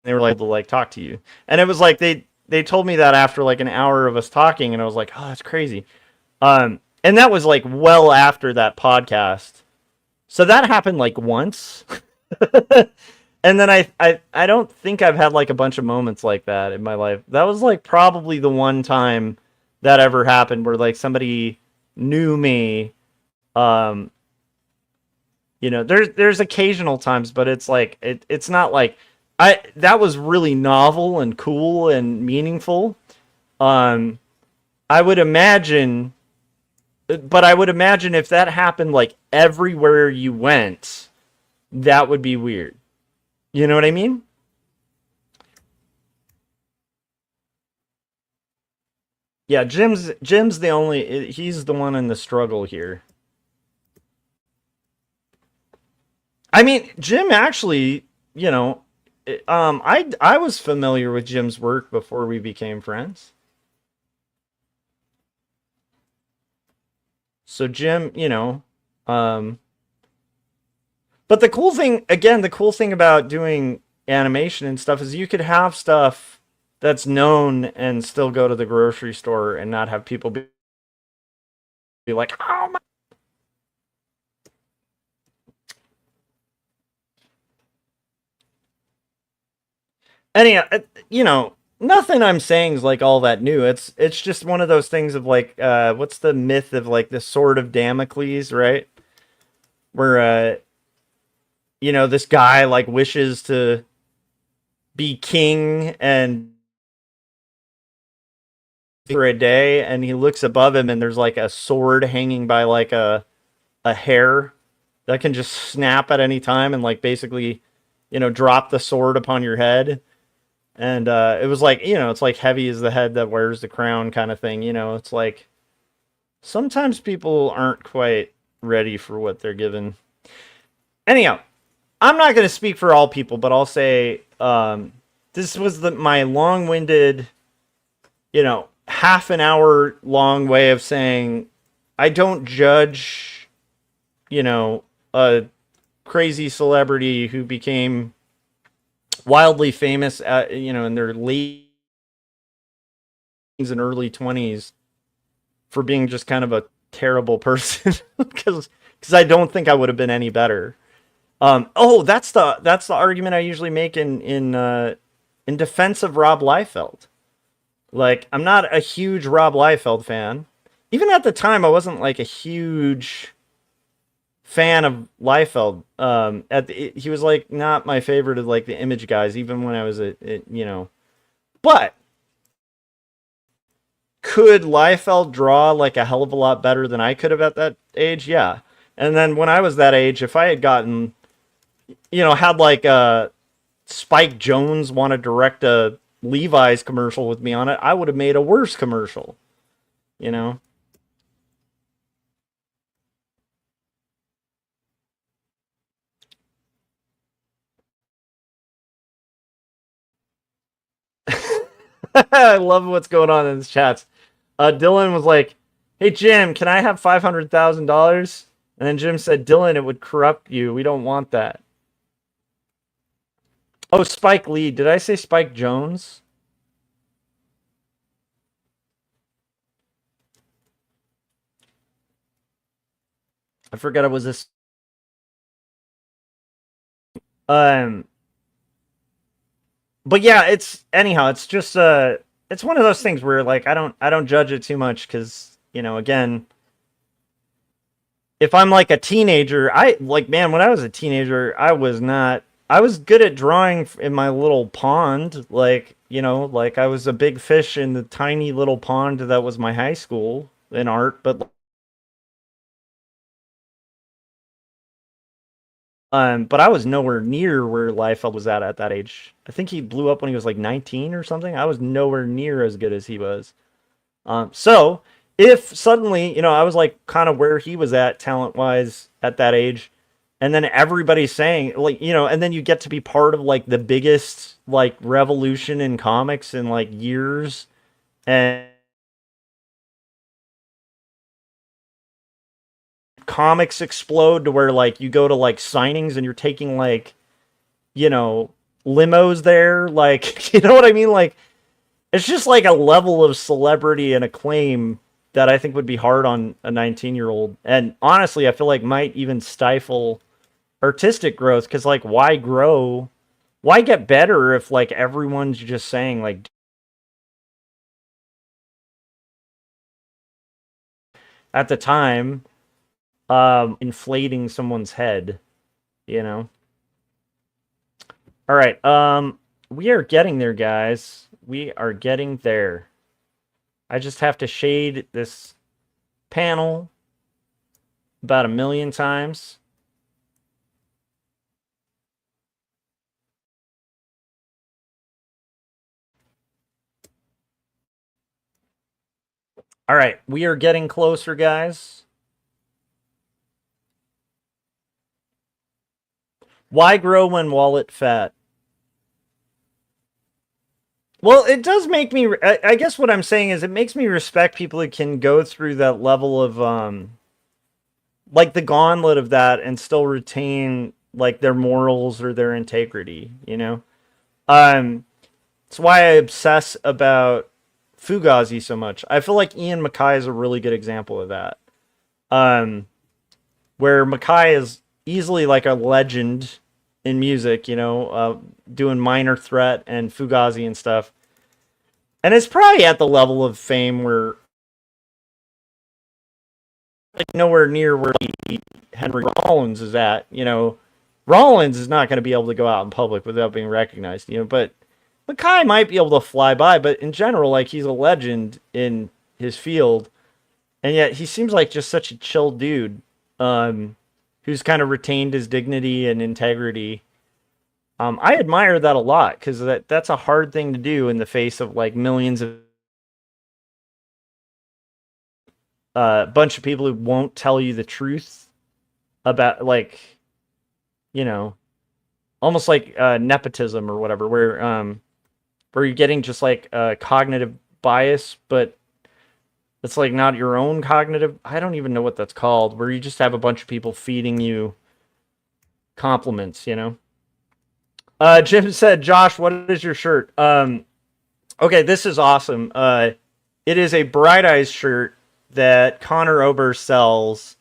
They were like to like talk to you. And it was like they told me that after like an hour of us talking, and I was like, oh, that's crazy. And that was like well after that podcast. So that happened like once. And then I don't think I've had like a bunch of moments like that in my life. That was like probably the one time that ever happened where like somebody knew me. Um, you know, there's occasional times, but it's like it's not like I that was really novel and cool and meaningful. Um, I would imagine, but I would imagine if that happened like everywhere you went, that would be weird. You know what I mean? Yeah, Jim's the only, he's the one in the struggle here. I mean, Jim actually, you know, I was familiar with Jim's work before we became friends. So Jim, um, but the cool thing, again, the cool thing about doing animation and stuff is you could have stuff that's known and still go to the grocery store and not have people be like, oh my. Anyhow, nothing I'm saying is like all that new. It's just one of those things of like, what's the myth of like the sword of Damocles, right? Where this guy like wishes to be king and for a day, and he looks above him, and there's like a sword hanging by like a hair that can just snap at any time and like basically, drop the sword upon your head. And it was like, it's like heavy is the head that wears the crown kind of thing. It's like sometimes people aren't quite ready for what they're given. Anyhow, I'm not going to speak for all people, but I'll say this was my long-winded, half an hour long way of saying I don't judge, a crazy celebrity who became wildly famous at, in their late and early 20s for being just kind of a terrible person because I don't think I would have been any better. That's the argument I usually make in defense of Rob Liefeld. Like, I'm not a huge Rob Liefeld fan. Even at the time, I wasn't like a huge fan of Liefeld. He was like not my favorite of like the Image guys, even when I was But could Liefeld draw like a hell of a lot better than I could have at that age? Yeah. And then when I was that age, if I had gotten, had like Spike Jones want to direct a Levi's commercial with me on it, I would have made a worse commercial, you know? I love what's going on in this chat. Dylan was like, "Hey Jim, can I have $500,000?" And then Jim said, "Dylan, it would corrupt you. We don't want that." Oh, Spike Lee. Did I say Spike Jones? I forgot it was this. Um, but yeah, it's just it's one of those things where like I don't judge it too much because again, if I'm like a teenager, I like, man, when I was a teenager, I was good at drawing in my little pond, like, like I was a big fish in the tiny little pond that was my high school in art, but I was nowhere near where Liefeld was at that age. I think he blew up when he was like 19 or something. I was nowhere near as good as he was. So if suddenly, I was like kind of where he was at talent wise at that age, and then everybody's saying like, and then you get to be part of like the biggest like revolution in comics in like years, and comics explode to where like you go to like signings and you're taking like, you know, limos there, like, you know what I mean? Like, it's just like a level of celebrity and acclaim that I think would be hard on a 19-year-old. And honestly, I feel like might even stifle artistic growth because, like, why grow? Why get better if, like, everyone's just saying, like, at the time, inflating someone's head, you know? All right. We are getting there, guys. We are getting there. I just have to shade this panel about a million times. All right, we are getting closer, guys. Why grow when wallet fat? Well, it does make me. I guess what I'm saying is it makes me respect people who can go through that level of like the gauntlet of that and still retain like their morals or their integrity. You know, it's why I obsess about Fugazi so much. I feel like Ian Mackay is a really good example of that. Where Mackay is easily like a legend in music, you know, doing Minor Threat and Fugazi and stuff. And it's probably at the level of fame where like nowhere near where Henry Rollins is at. You know, Rollins is not going to be able to go out in public without being recognized. You know, but Mackay might be able to fly by. But in general, like he's a legend in his field, and yet he seems like just such a chill dude, who's kind of retained his dignity and integrity. I admire that a lot because that's a hard thing to do in the face of like millions of bunch of people who won't tell you the truth about like, you know, almost like nepotism or whatever, where you're getting just like cognitive bias, but it's like not your own cognitive. I don't even know what that's called. Where you just have a bunch of people feeding you compliments, you know. Jim said, "Josh, what is your shirt?" Okay, this is awesome. It is a Bright Eyes shirt that Connor Oberst sells,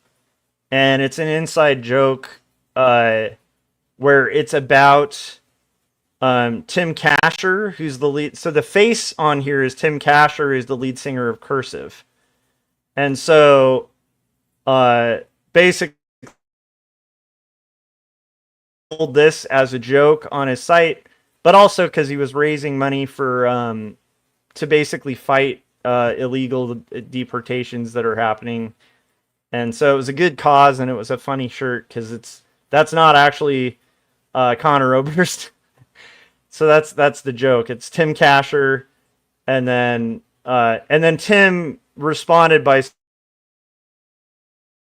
and it's an inside joke where it's about Tim Kasher, who's the lead. So the face on here is Tim Kasher, who's the lead singer of Cursive, and so basically this as a joke on his site, but also because he was raising money for to basically fight illegal deportations that are happening, and so it was a good cause, and it was a funny shirt because that's not actually Connor Oberst. So that's the joke. It's Tim Kasher, and then Tim responded by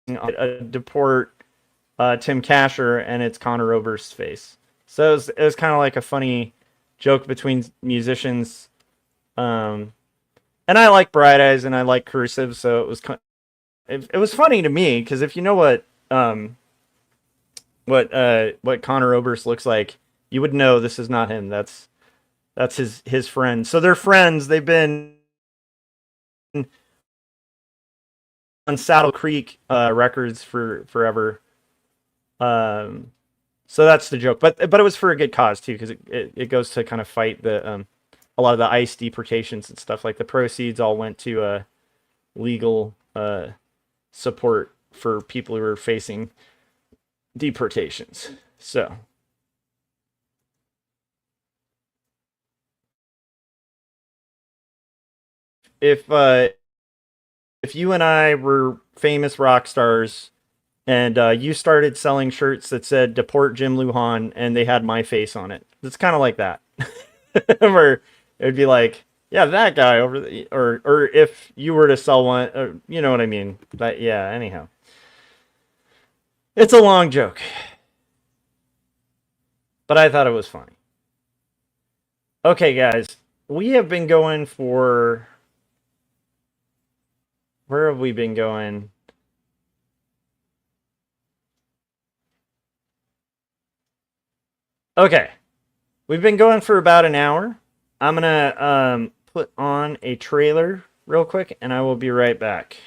deport Tim Kasher, and it's Connor Oberst's face. So it was kind of like a funny joke between musicians. And I like Bright Eyes and I like Cursive, so it was funny to me because if you know what Connor Oberst looks like, you would know this is not him. That's his friend. So they're friends. They've been on Saddle Creek records for forever. So that's the joke, but it was for a good cause too, because it goes to kind of fight the a lot of the ICE deportations and stuff. Like the proceeds all went to legal support for people who are facing deportations. So if you and I were famous rock stars and you started selling shirts that said "Deport Jim Lujan" and they had my face on it, it's kind of like that. Where it'd be like, yeah, that guy over the, or if you were to sell one, or, you know what I mean? But yeah, anyhow, it's a long joke, but I thought it was funny. Okay, guys, we have been going for, where have we been going? Okay, we've been going for about an hour. I'm gonna put on a trailer real quick, and I will be right back.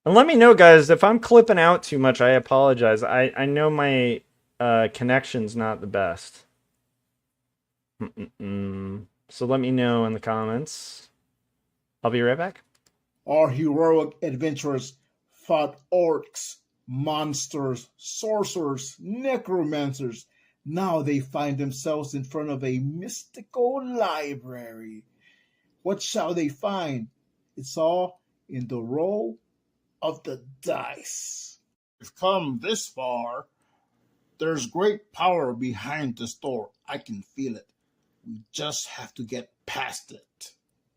And let me know, guys, if I'm clipping out too much. I apologize. I know my connection's not the best. So let me know in the comments. I'll be right back. Our heroic adventurers fought orcs, monsters, sorcerers, necromancers. Now they find themselves in front of a mystical library. What shall they find? It's all in the roll of the dice. We've come this far. There's great power behind this door. I can feel it. We just have to get past it.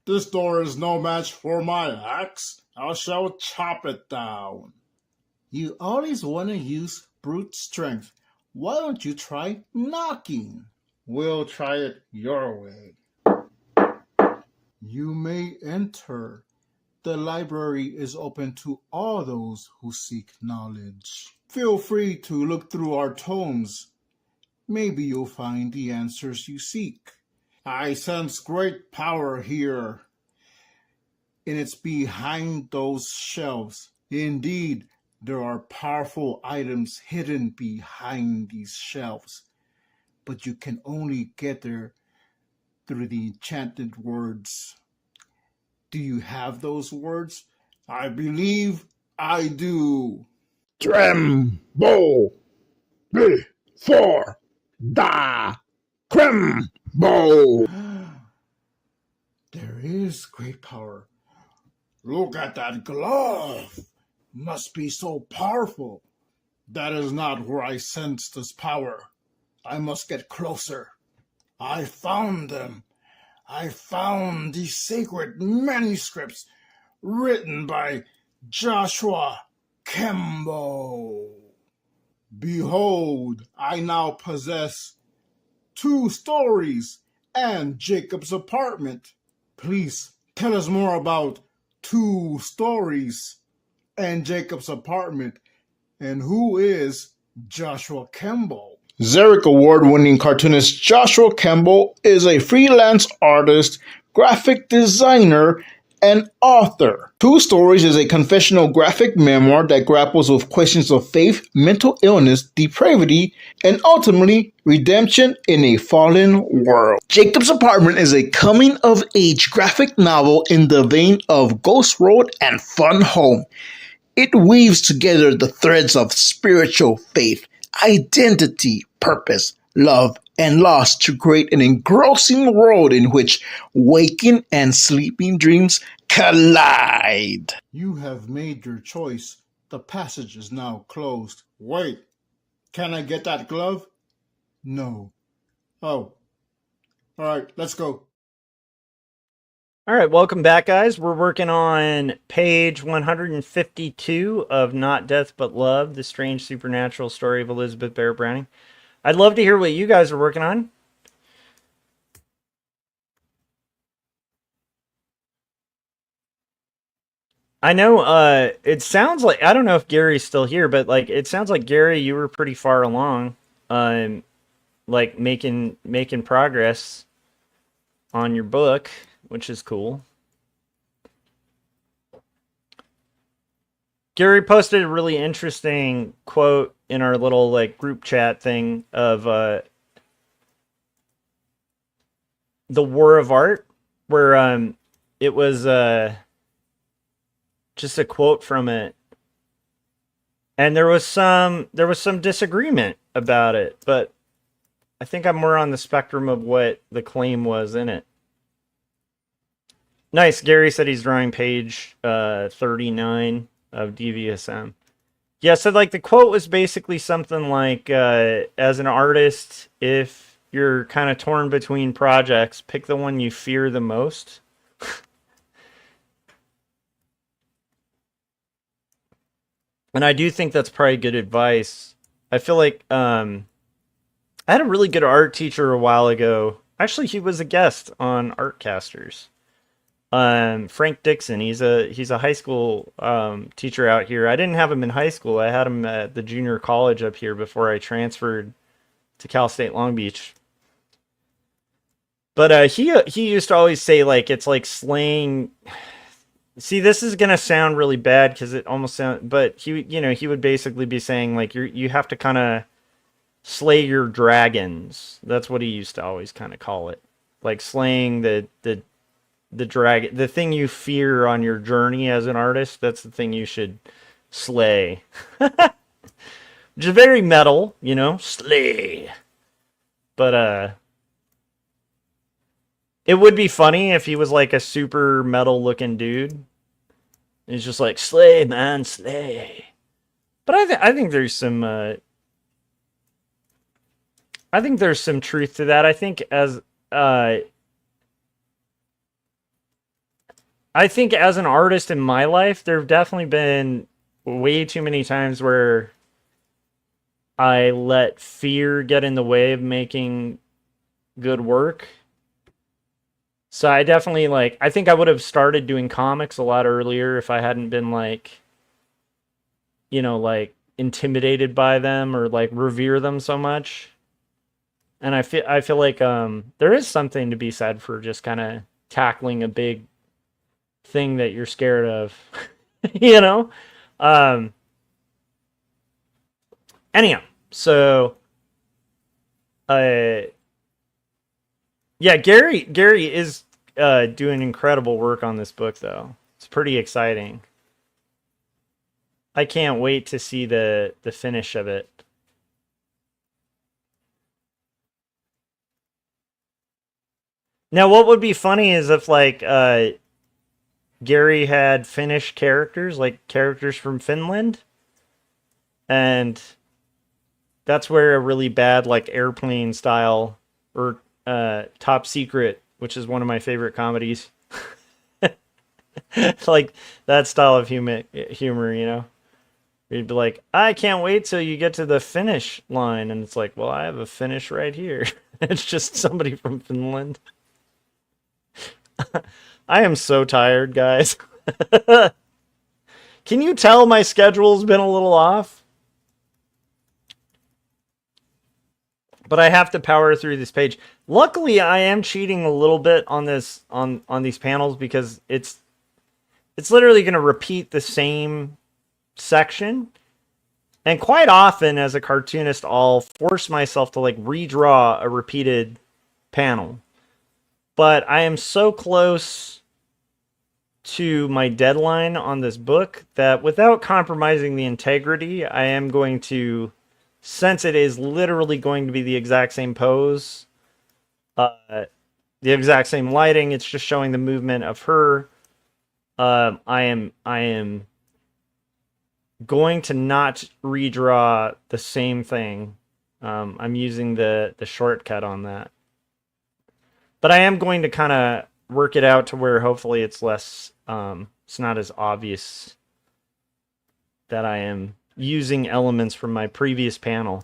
This door is no match for my axe. I shall chop it down. You always want to use brute strength. Why don't you try knocking? We'll try it your way. You may enter. The library is open to all those who seek knowledge. Feel free to look through our tomes. Maybe you'll find the answers you seek. I sense great power here, and it's behind those shelves. Indeed, there are powerful items hidden behind these shelves, but you can only get there through the enchanted words. Do you have those words? I believe I do. Tremble before the Cremble. There is great power. Look at that glove. Must be so powerful. That is not where I sense this power. I must get closer. I found them. I found the sacred manuscripts written by Joshua Kemble. Behold, I now possess 2 stories and Jacob's apartment. Please tell us more about 2 stories and Jacob's apartment, and who is Joshua Kemble? Xeric Award-winning cartoonist Joshua Kemble is a freelance artist, graphic designer, and author. 2 Stories is a confessional graphic memoir that grapples with questions of faith, mental illness, depravity, and ultimately redemption in a fallen world. Jacob's Apartment is a coming-of-age graphic novel in the vein of Ghost Road and Fun Home. It weaves together the threads of spiritual faith, identity, purpose, love, and loss to create an engrossing world in which waking and sleeping dreams collide. You have made your choice. The passage is now closed. Wait, can I get that glove? No. Oh. All right, let's go. All right, welcome back, guys. We're working on page 152 of Not Death But Love, the strange supernatural story of Elizabeth Barrett Browning. I'd love to hear what you guys are working on. I know it sounds like, I don't know if Gary's still here, but like it sounds like, Gary, you were pretty far along, like making progress on your book, which is cool. Gary posted a really interesting quote in our little like group chat thing of the War of Art, where it was just a quote from it, and there was some disagreement about it, but I think I'm more on the spectrum of what the claim was in it. Nice. Gary said he's drawing page 39 of DVSM. Yeah, so like the quote was basically something like, as an artist, if you're kind of torn between projects, pick the one you fear the most. And I do think that's probably good advice. I feel like I had a really good art teacher a while ago. Actually, he was a guest on Artcasters. Frank Dixon. He's a high school teacher out here. I didn't have him in high school. I had him at the junior college up here before I transferred to Cal State Long Beach. But he used to always say, like, it's like slaying. See, this is gonna sound really bad because it almost sounds. But he would basically be saying, like, you have to kind of slay your dragons. That's what he used to always kind of call it, like slaying the dragon, the thing you fear on your journey as an artist. That's the thing you should slay. Which is very metal, slay. But it would be funny if he was like a super metal looking dude. He's just like, slay, man, slay. But I think there's some I think there's some truth to that. I think as an artist in my life, there have definitely been way too many times where I let fear get in the way of making good work. So I definitely I think I would have started doing comics a lot earlier if I hadn't been intimidated by them or revere them so much. And I feel like there is something to be said for just kind of tackling a big thing that you're scared of, you know? Anyhow, so yeah, Gary is doing incredible work on this book though. It's pretty exciting. I can't wait to see the finish of it. Now, what would be funny is if Gary had Finnish characters, like characters from Finland, and that's where a really bad Airplane style or Top Secret, which is one of my favorite comedies, that style of humor, you know. You'd be like, I can't wait till you get to the finish line, and it's like, well, I have a finish right here. It's just somebody from Finland. I am so tired, guys. Can you tell my schedule's been a little off? But I have to power through this page. Luckily, I am cheating a little bit on this on these panels because it's literally going to repeat the same section. And quite often, as a cartoonist, I'll force myself to redraw a repeated panel. But I am so close to my deadline on this book that without compromising the integrity, I am going to, since it is literally going to be the exact same pose, the exact same lighting, it's just showing the movement of her. I am going to not redraw the same thing. I'm using the shortcut on that. But I am going to kind of work it out to where hopefully it's less, it's not as obvious that I am using elements from my previous panel.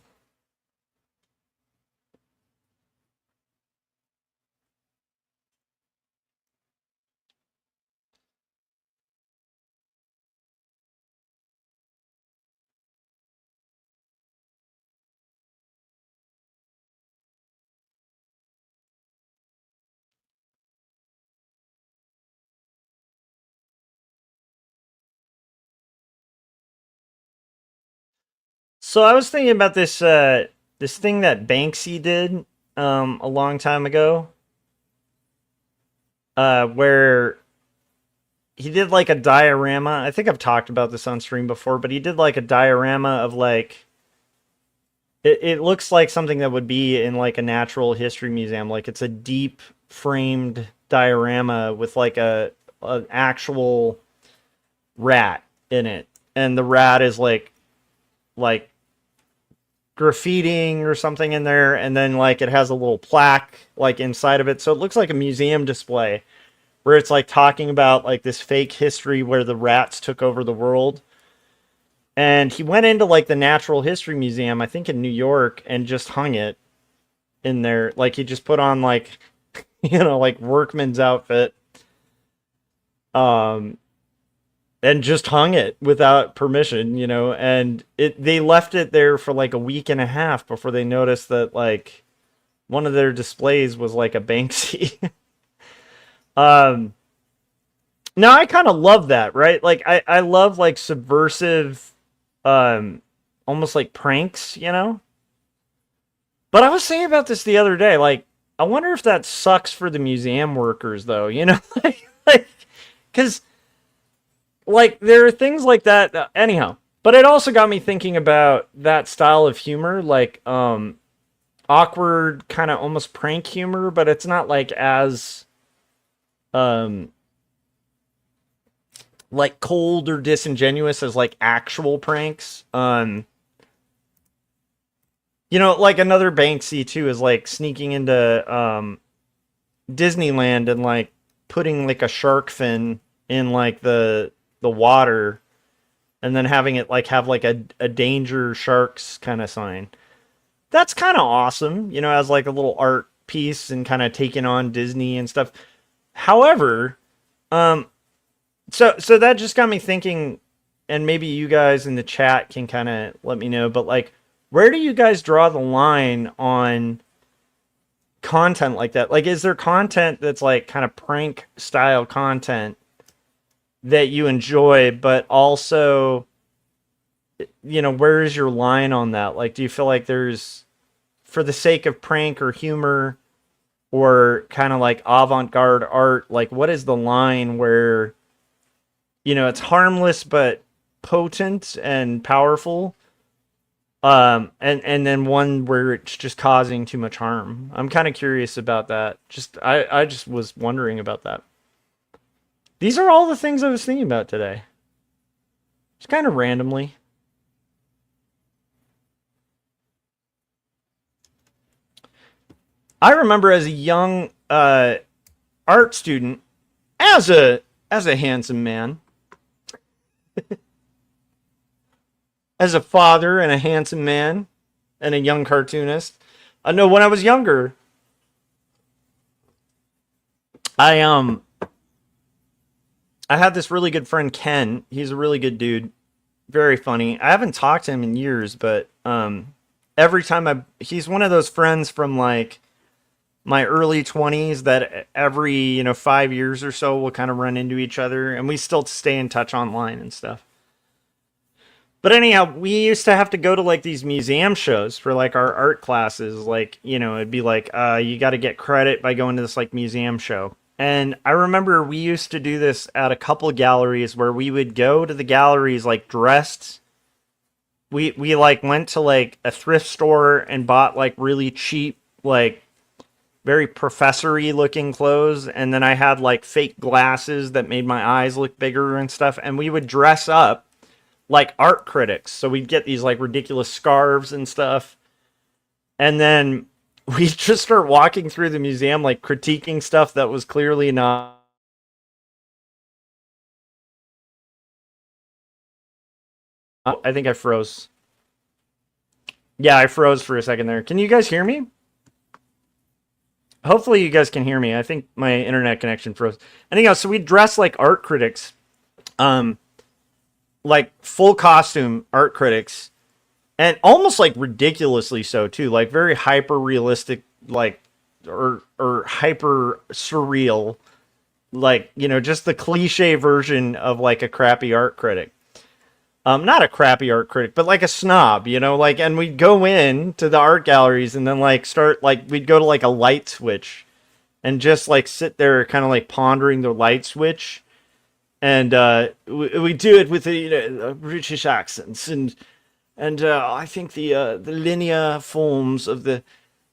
So I was thinking about this this thing that Banksy did a long time ago, where he did a diorama. I think I've talked about this on stream before, but he did a diorama of it looks like something that would be in a natural history museum. It's a deep framed diorama with an actual rat in it, and the rat is like graffitiing or something in there, and then it has a little plaque inside of it, so it looks like a museum display where it's talking about this fake history where the rats took over the world. And he went into the Natural History Museum, I think in New York, and just hung it in there. He just put on workman's outfit, and just hung it without permission, you know, and they left it there for a week and a half before they noticed that one of their displays was a Banksy. Now I kind of love that, right? I love subversive, almost pranks, you know? But I was saying about this the other day, I wonder if that sucks for the museum workers though, you know? Cause there are things like that. Anyhow, but it also got me thinking about that style of humor, awkward, kind of almost prank humor, but it's not as cold or disingenuous as actual pranks. You know, like another Banksy too is like sneaking into Disneyland and like putting like a shark fin in like the water and then having it like have like a danger sharks kind of sign. That's kind of awesome, you know, as like a little art piece and kind of taking on Disney and stuff. However, so that just got me thinking, and maybe you guys in the chat can kind of let me know, but like, where do you guys draw the line on content like that? Like, is there content that's like kind of prank style content that you enjoy, but also, you know, where is your line on that? Like, do you feel like there's, for the sake of prank or humor or kind of like avant-garde art, like what is the line where, you know, it's harmless but potent and powerful, and then one where it's just causing too much harm? I'm kind of curious about that. I just was wondering about that. These are all the things I was thinking about today. Just kind of randomly. I remember as a young art student, as a handsome man, as a father and a handsome man and a young cartoonist. I know when I was younger, I had this really good friend, Ken. He's a really good dude, very funny. I haven't talked to him in years, but every time he's one of those friends from like my early 20s that every, you know, 5 years or so we'll kind of run into each other, and we still stay in touch online and stuff. But anyhow, we used to have to go to like these museum shows for like our art classes. Like, you know, it'd be like, you got to get credit by going to this like museum show. And I remember we used to do this at a couple galleries where we would go to the galleries like dressed. We like went to like a thrift store and bought like really cheap, like very professory looking clothes. And then I had like fake glasses that made my eyes look bigger and stuff. And we would dress up like art critics. So we'd get these like ridiculous scarves and stuff. And then we'd just start walking through the museum, like critiquing stuff that was clearly not. I think I froze. Yeah, I froze for a second there. Can you guys hear me? Hopefully you guys can hear me. I think my internet connection froze. Anyhow, so we dress like art critics. Like full costume art critics, and almost like ridiculously so too, like very hyper realistic, like or hyper surreal, like, you know, just the cliche version of like a crappy art critic. Not a crappy art critic, but like a snob, you know, like, and we'd go in to the art galleries and then like start like we'd go to like a light switch and just like sit there kind of like pondering the light switch. And we do it with the, you know, British accents, and I think the linear forms of the.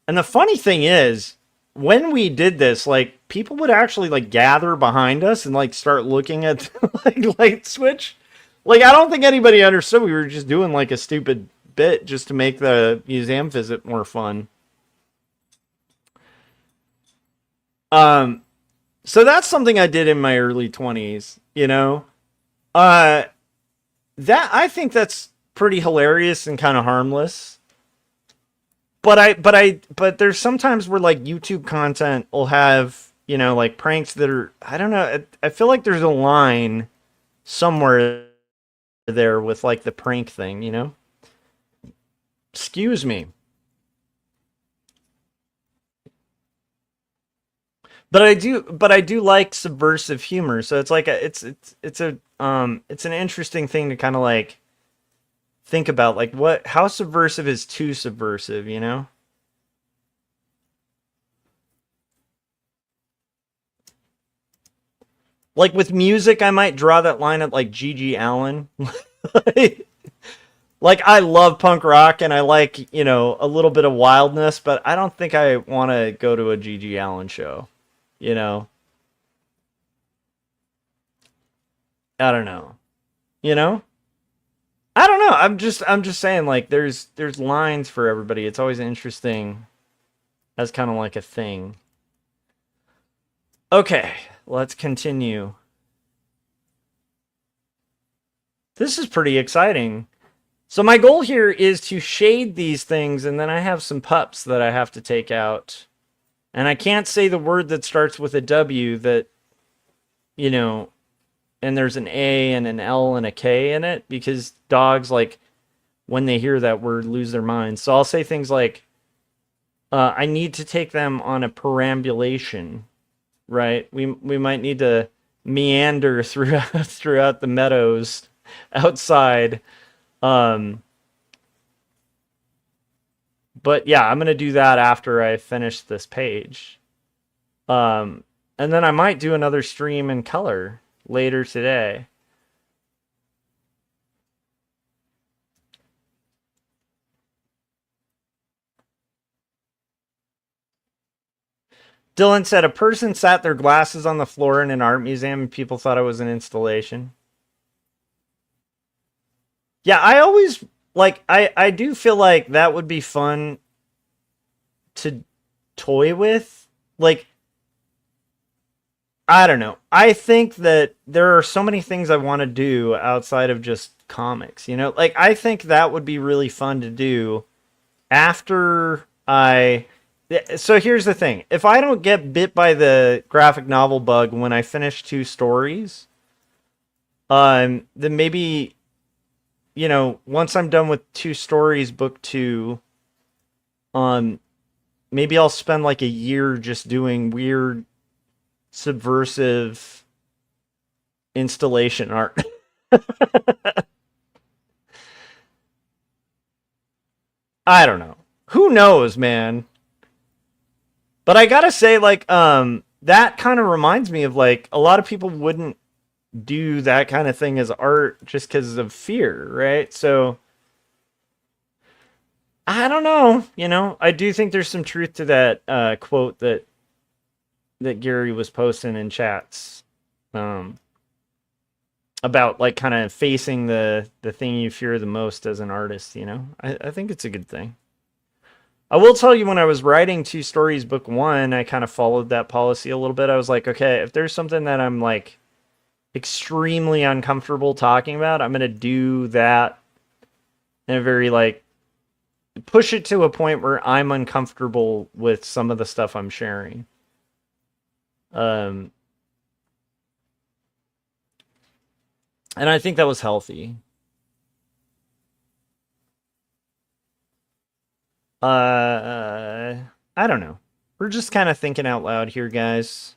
And the funny thing is, when we did this, like people would actually like gather behind us and like start looking at like light switch. Like I don't think anybody understood we were just doing like a stupid bit just to make the museum visit more fun. So that's something I did in my early 20s, you know. That I think that's pretty hilarious and kind of harmless. But there's sometimes where like YouTube content will have, you know, like pranks that are, I don't know, I feel like there's a line somewhere there with like the prank thing, you know. Excuse me. But I do like subversive humor. So it's like it's an interesting thing to kind of like think about, like how subversive is too subversive, you know? Like with music, I might draw that line at like Gigi Allen. Like I love punk rock and I like, you know, a little bit of wildness, but I don't think I want to go to a Gigi Allen show, you know? I don't know. You know? I don't know. I'm just saying, like, there's lines for everybody. It's always interesting as kind of like a thing. Okay, let's continue. This is pretty exciting. So my goal here is to shade these things, and then I have some pups that I have to take out. And I can't say the word that starts with a W that, you know, and there's an A and an L and a K in it, because dogs, like, when they hear that word, lose their minds. So I'll say things like, I need to take them on a perambulation, right? We might need to meander throughout the meadows outside. But yeah, I'm gonna do that after I finish this page. And then I might do another stream in color later today. Dylan said a person sat their glasses on the floor in an art museum and people thought it was an installation. Yeah, I always, like, I do feel like that would be fun to toy with. Like, I don't know. I think that there are so many things I want to do outside of just comics, you know? Like, I think that would be really fun to do after I... So here's the thing. If I don't get bit by the graphic novel bug when I finish 2 stories, then maybe, you know, once I'm done with 2 stories, book 2, maybe I'll spend like a year just doing weird subversive installation art. I don't know. Who knows, man? But I gotta say, like, that kind of reminds me of, like, a lot of people wouldn't do that kind of thing as art just because of fear, right? So, I don't know. You know, I do think there's some truth to that quote that Gary was posting in chats about, like, kind of facing the thing you fear the most as an artist, you know? I think it's a good thing. I will tell you, when I was writing 2 stories, book 1, I kind of followed that policy a little bit. I was like, okay, if there's something that I'm, like, extremely uncomfortable talking about, I'm going to do that in a very, like, push it to a point where I'm uncomfortable with some of the stuff I'm sharing. And I think that was healthy. I don't know. We're just kind of thinking out loud here, guys.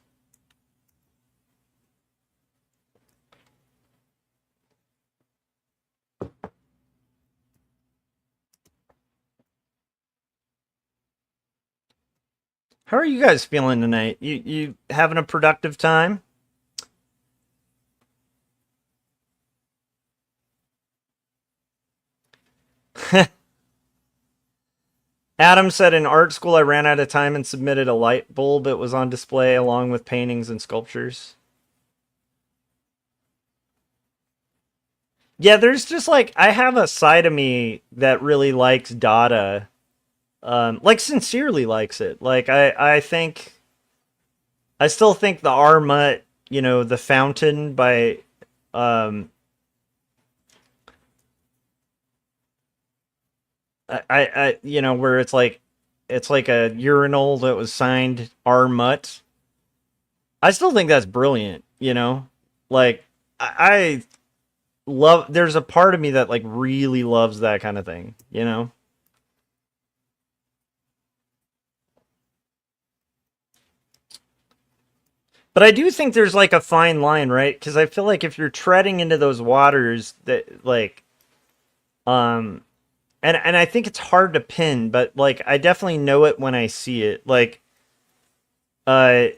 How are you guys feeling tonight? You having a productive time? Adam said, in art school, I ran out of time and submitted a light bulb. It was on display along with paintings and sculptures. Yeah, there's just, like, I have a side of me that really likes Dada. Like, sincerely likes it. Like, I think, I still think the R-Mutt, you know, The Fountain by, you know, where it's like a urinal that was signed R. Mutt. I still think that's brilliant, you know? Like, I love, there's a part of me that, like, really loves that kind of thing, you know? But I do think there's, like, a fine line, right? Because I feel like if you're treading into those waters that, like, and I think it's hard to pin, but, like, I definitely know it when I see it. Like, you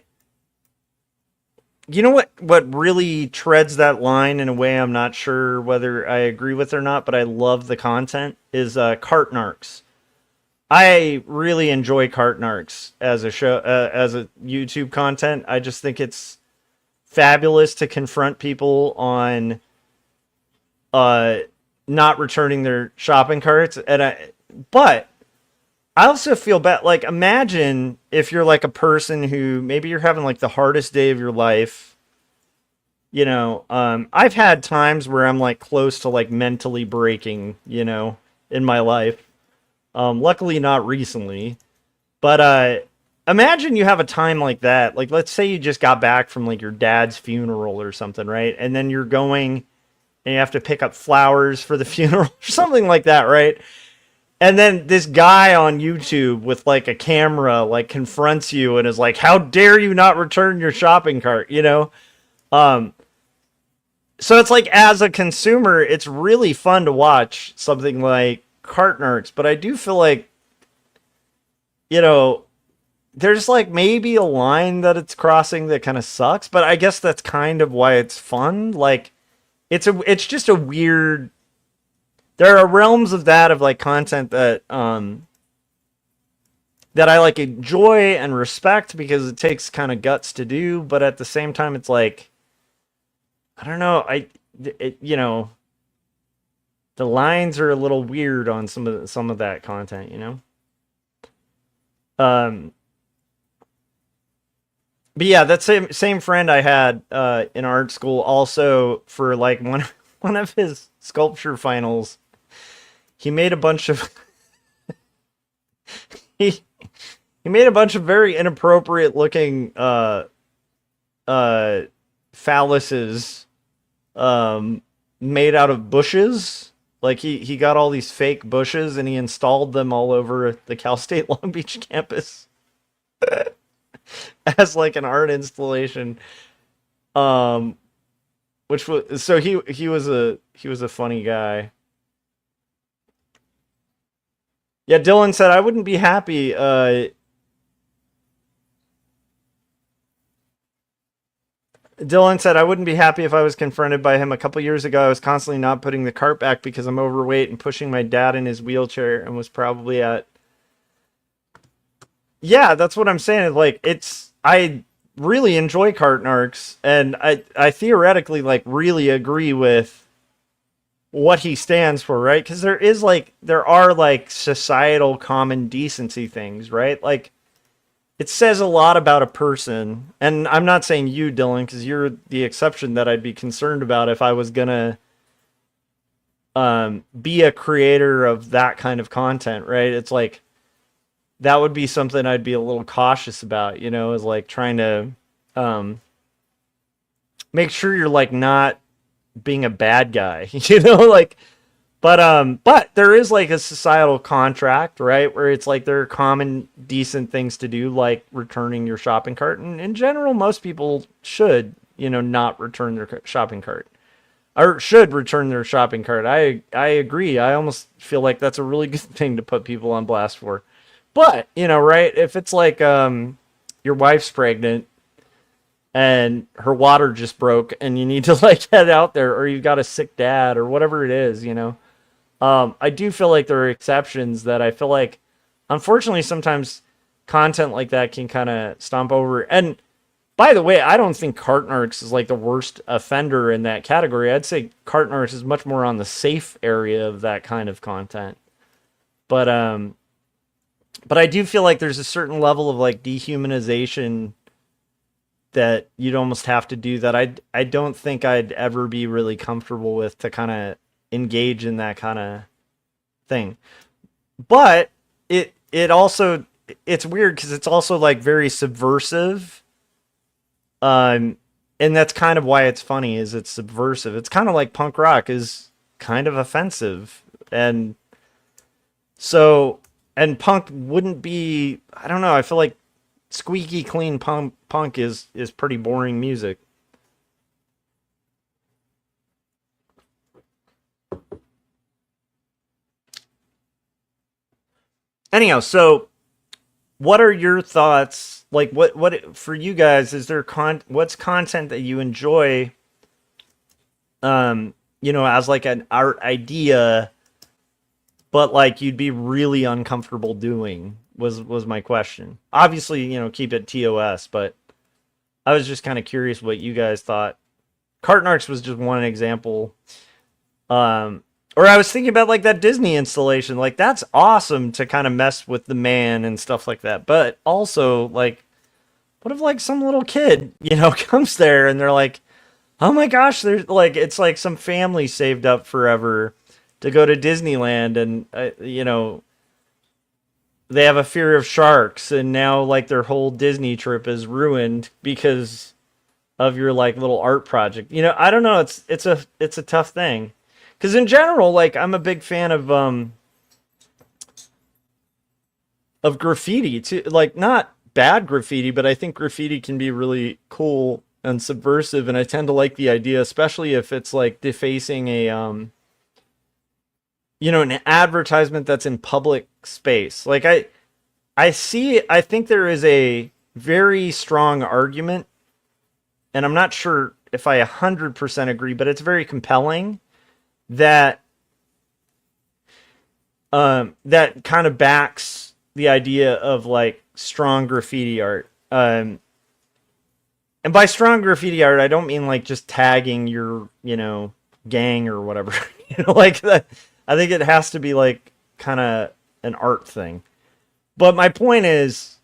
know what really treads that line in a way I'm not sure whether I agree with or not, but I love the content, is Cart Narcs. I really enjoy Cart Narcs as a show, as a YouTube content. I just think it's fabulous to confront people on not returning their shopping carts, but I also feel bad. Like, imagine if you're like a person who maybe you're having like the hardest day of your life. I've had times where I'm like close to like mentally breaking, in my life. Luckily not recently, but imagine you have a time like that. Like, let's say you just got back from like your dad's funeral or something, right? And then you're going and you have to pick up flowers for the funeral or something like that, right? And then this guy on YouTube with like a camera like confronts you and is like, "How dare you not return your shopping cart?" So it's like, as a consumer, it's really fun to watch something like cart narcs, but I do feel like, there's like maybe a line that it's crossing that kind of sucks, but I guess that's kind of why it's fun. Like, it's just a weird. There are realms of that, of like content that that I like enjoy and respect because it takes kind of guts to do, but at the same time, it's like, I don't know, the lines are a little weird on some of that content, But yeah, that same friend I had in art school, also for like one of his sculpture finals, he made a bunch of he made a bunch of very inappropriate looking phalluses made out of bushes. Like, he got all these fake bushes and he installed them all over the Cal State Long Beach campus as like an art installation. Which was, so he was a funny guy. Yeah, Dylan said I wouldn't be happy. Dylan said I wouldn't be happy if I was confronted by him. A couple years ago, I was constantly not putting the cart back because I'm overweight and pushing my dad in his wheelchair, and was probably at. Yeah, that's what I'm saying. Like, I really enjoy cart narcs, and I theoretically like really agree with what he stands for, right? Because there are like societal common decency things, right? Like, it says a lot about a person, and I'm not saying you, Dylan, because you're the exception that I'd be concerned about if I was gonna be a creator of that kind of content, right? It's like, that would be something I'd be a little cautious about, is like trying to make sure you're like not being a bad guy, like, but there is like a societal contract, right, where it's like there are common decent things to do, like returning your shopping cart, and in general most people should, not return their shopping cart, or should return their shopping cart. I agree. I almost feel like that's a really good thing to put people on blast for. But, right, if it's like your wife's pregnant and her water just broke and you need to like head out there, or you've got a sick dad or whatever it is, I do feel like there are exceptions that I feel like, unfortunately, sometimes content like that can kind of stomp over. And by the way, I don't think cart narcs is like the worst offender in that category. I'd say cart narcs is much more on the safe area of that kind of content. But I do feel like there's a certain level of like dehumanization that you'd almost have to do that I don't think I'd ever be really comfortable with, to kind of engage in that kind of thing. But it also, it's weird because it's also like very subversive. And that's kind of why it's funny, is it's subversive. It's kind of like punk rock is kind of offensive. And so, and punk wouldn't be, I don't know, I feel like squeaky clean punk is pretty boring music. Anyhow, so what are your thoughts? Like, what for you guys, is there what's content that you enjoy, as like an art idea, but like you'd be really uncomfortable doing, was my question. Obviously, keep it TOS, but I was just kind of curious what you guys thought. Cart narcs was just one example. Or I was thinking about like that Disney installation. Like that's awesome to kind of mess with the man and stuff like that. But also like, what if like some little kid, comes there and they're like, oh my gosh, there's like, it's like some family saved up forever to go to Disneyland and, they have a fear of sharks and now like their whole Disney trip is ruined because of your like little art project. I don't know. It's a tough thing. Because in general, like I'm a big fan of graffiti too. Like not bad graffiti, but I think graffiti can be really cool and subversive, and I tend to like the idea, especially if it's like defacing a an advertisement that's in public space. Like I think there is a very strong argument, and I'm not sure if I 100% agree, but it's very compelling that that kind of backs the idea of like strong graffiti art. And by strong graffiti art, I don't mean like just tagging your, gang or whatever. Like that. I think it has to be like kind of an art thing. But my point is,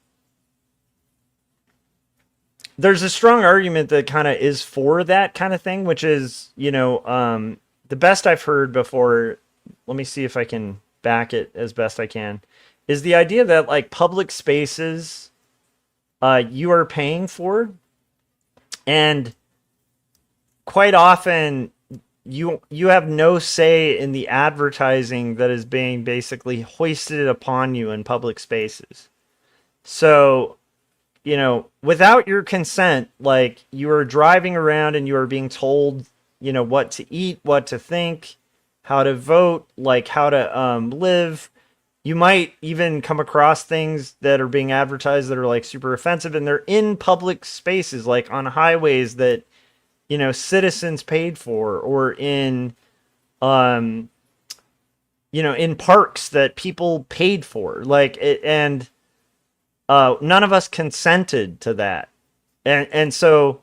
there's a strong argument that kind of is for that kind of thing, which is, the best I've heard before, let me see if I can back it as best I can, is the idea that like public spaces you are paying for, and quite often you have no say in the advertising that is being basically hoisted upon you in public spaces. So, without your consent, like you are driving around and you are being told, what to eat, what to think, how to vote, like how to live. You might even come across things that are being advertised that are like super offensive, and they're in public spaces, like on highways that, citizens paid for, or in, in parks that people paid for, like it, and none of us consented to that. And so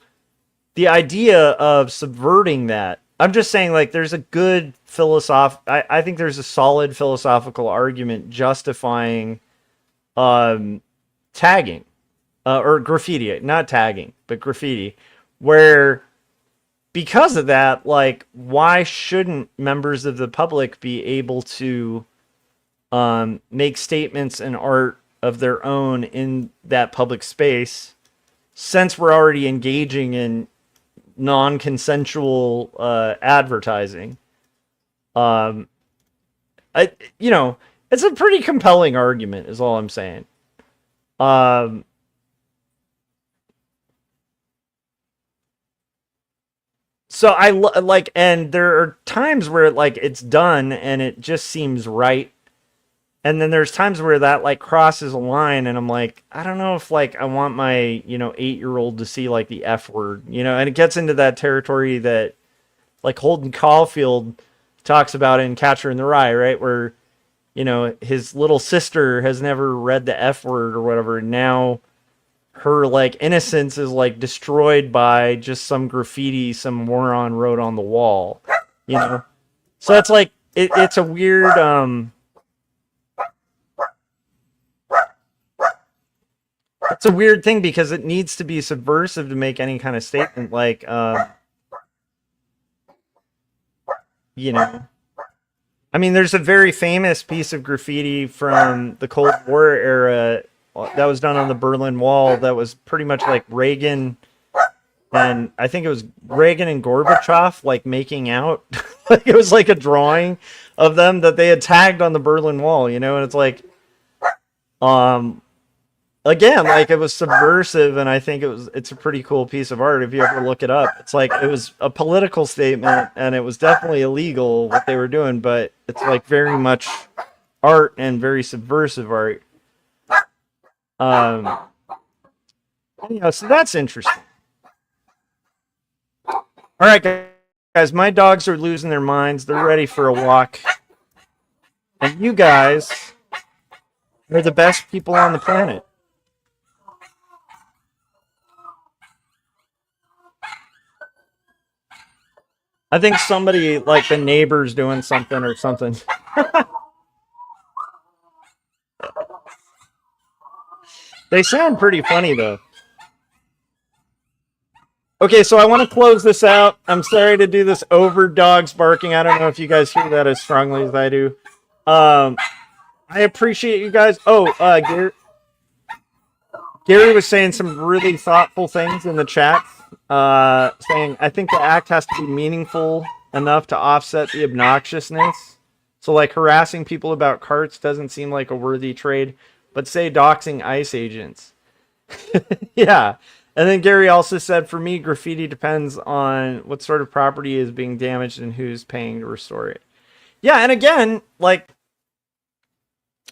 the idea of subverting that, I'm just saying, like, there's a good I think there's a solid philosophical argument justifying tagging or graffiti, not tagging, but graffiti, where because of that, like, why shouldn't members of the public be able to make statements and art of their own in that public space, since we're already engaging in non-consensual advertising? It's a pretty compelling argument, is all I'm saying. So I like, and there are times where like it's done and it just seems right. And then there's times where that like crosses a line and I'm like, I don't know if like I want my, 8-year-old to see like the F word, and it gets into that territory that like Holden Caulfield talks about in Catcher in the Rye, right? Where, his little sister has never read the F word or whatever. And now her like innocence is like destroyed by just some graffiti some moron wrote on the wall, So it's like, it's a weird, it's a weird thing because it needs to be subversive to make any kind of statement. Like, I mean, there's a very famous piece of graffiti from the Cold War era that was done on the Berlin Wall that was pretty much like Reagan, and I think it was Reagan and Gorbachev like making out. Like, it was like a drawing of them that they had tagged on the Berlin Wall, and it's like, again, like it was subversive, and I think it's a pretty cool piece of art if you ever look it up. It's like, it was a political statement and it was definitely illegal what they were doing, but it's like very much art and very subversive art. So that's interesting. All right, guys, my dogs are losing their minds. They're ready for a walk. And you guys are the best people on the planet. I think somebody, like the neighbor's doing something or something. They sound pretty funny, though. Okay, so I want to close this out. I'm sorry to do this over dogs barking. I don't know if you guys hear that as strongly as I do. I appreciate you guys. Oh, Gary was saying some really thoughtful things in the chat, saying, I think the act has to be meaningful enough to offset the obnoxiousness. So, like, harassing people about carts doesn't seem like a worthy trade, but say doxing ICE agents. Yeah. And then Gary also said, for me, graffiti depends on what sort of property is being damaged and who's paying to restore it. Yeah, and again, like,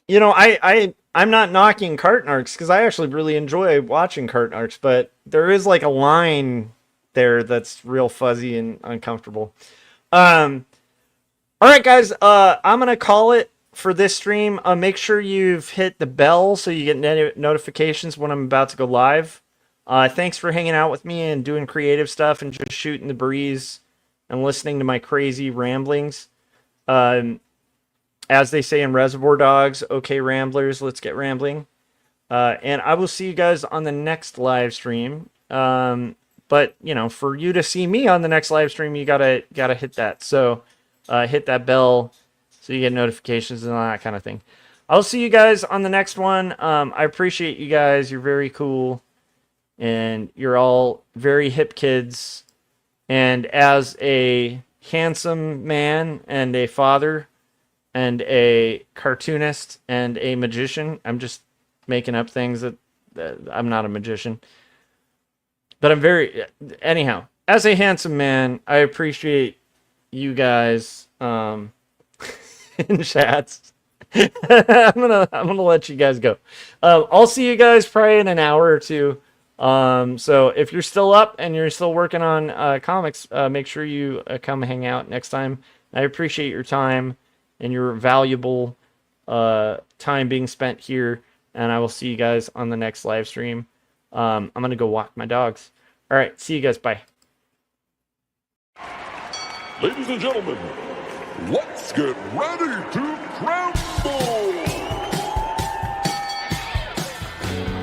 you know, I'm not knocking cart narcs because I actually really enjoy watching cart narcs, but there is like a line there that's real fuzzy and uncomfortable. All right, guys, I'm gonna call it for this stream. Make sure you've hit the bell so you get notifications when I'm about to go live. Thanks for hanging out with me and doing creative stuff and just shooting the breeze and listening to my crazy ramblings. As they say in Reservoir Dogs, okay, ramblers, let's get rambling. And I will see you guys on the next live stream. But, you know, for you to see me on the next live stream, you gotta hit that. So hit that bell so you get notifications and all that kind of thing. I'll see you guys on the next one. I appreciate you guys. You're very cool. And you're all very hip kids. And as a handsome man and a father and a cartoonist and a magician, I'm just making up things that I'm not a magician. But I'm very... Anyhow, as a handsome man, I appreciate you guys in chats. I'm gonna let you guys go. I'll see you guys probably in an hour or two. So if you're still up and you're still working on comics, make sure you come hang out next time. I appreciate your time and your valuable time being spent here, and I will see you guys on the next live stream. I'm gonna go walk my dogs. All right, see you guys. Bye. Ladies and gentlemen, let's get ready to crumble!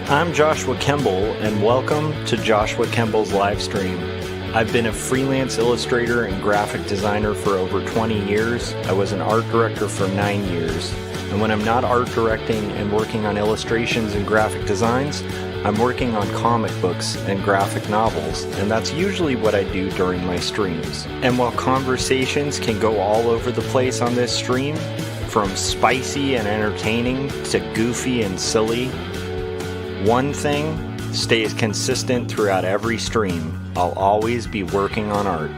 I'm Joshua Kemble, and welcome to Joshua Kemble's live stream. I've been a freelance illustrator and graphic designer for over 20 years. I was an art director for 9 years. And when I'm not art directing and working on illustrations and graphic designs, I'm working on comic books and graphic novels, and that's usually what I do during my streams. And while conversations can go all over the place on this stream, from spicy and entertaining to goofy and silly, one thing stays consistent throughout every stream. I'll always be working on art.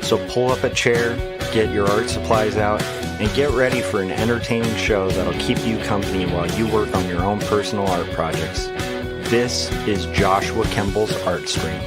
So pull up a chair, get your art supplies out, and get ready for an entertaining show that'll keep you company while you work on your own personal art projects. This is Joshua Kemble's Art Stream.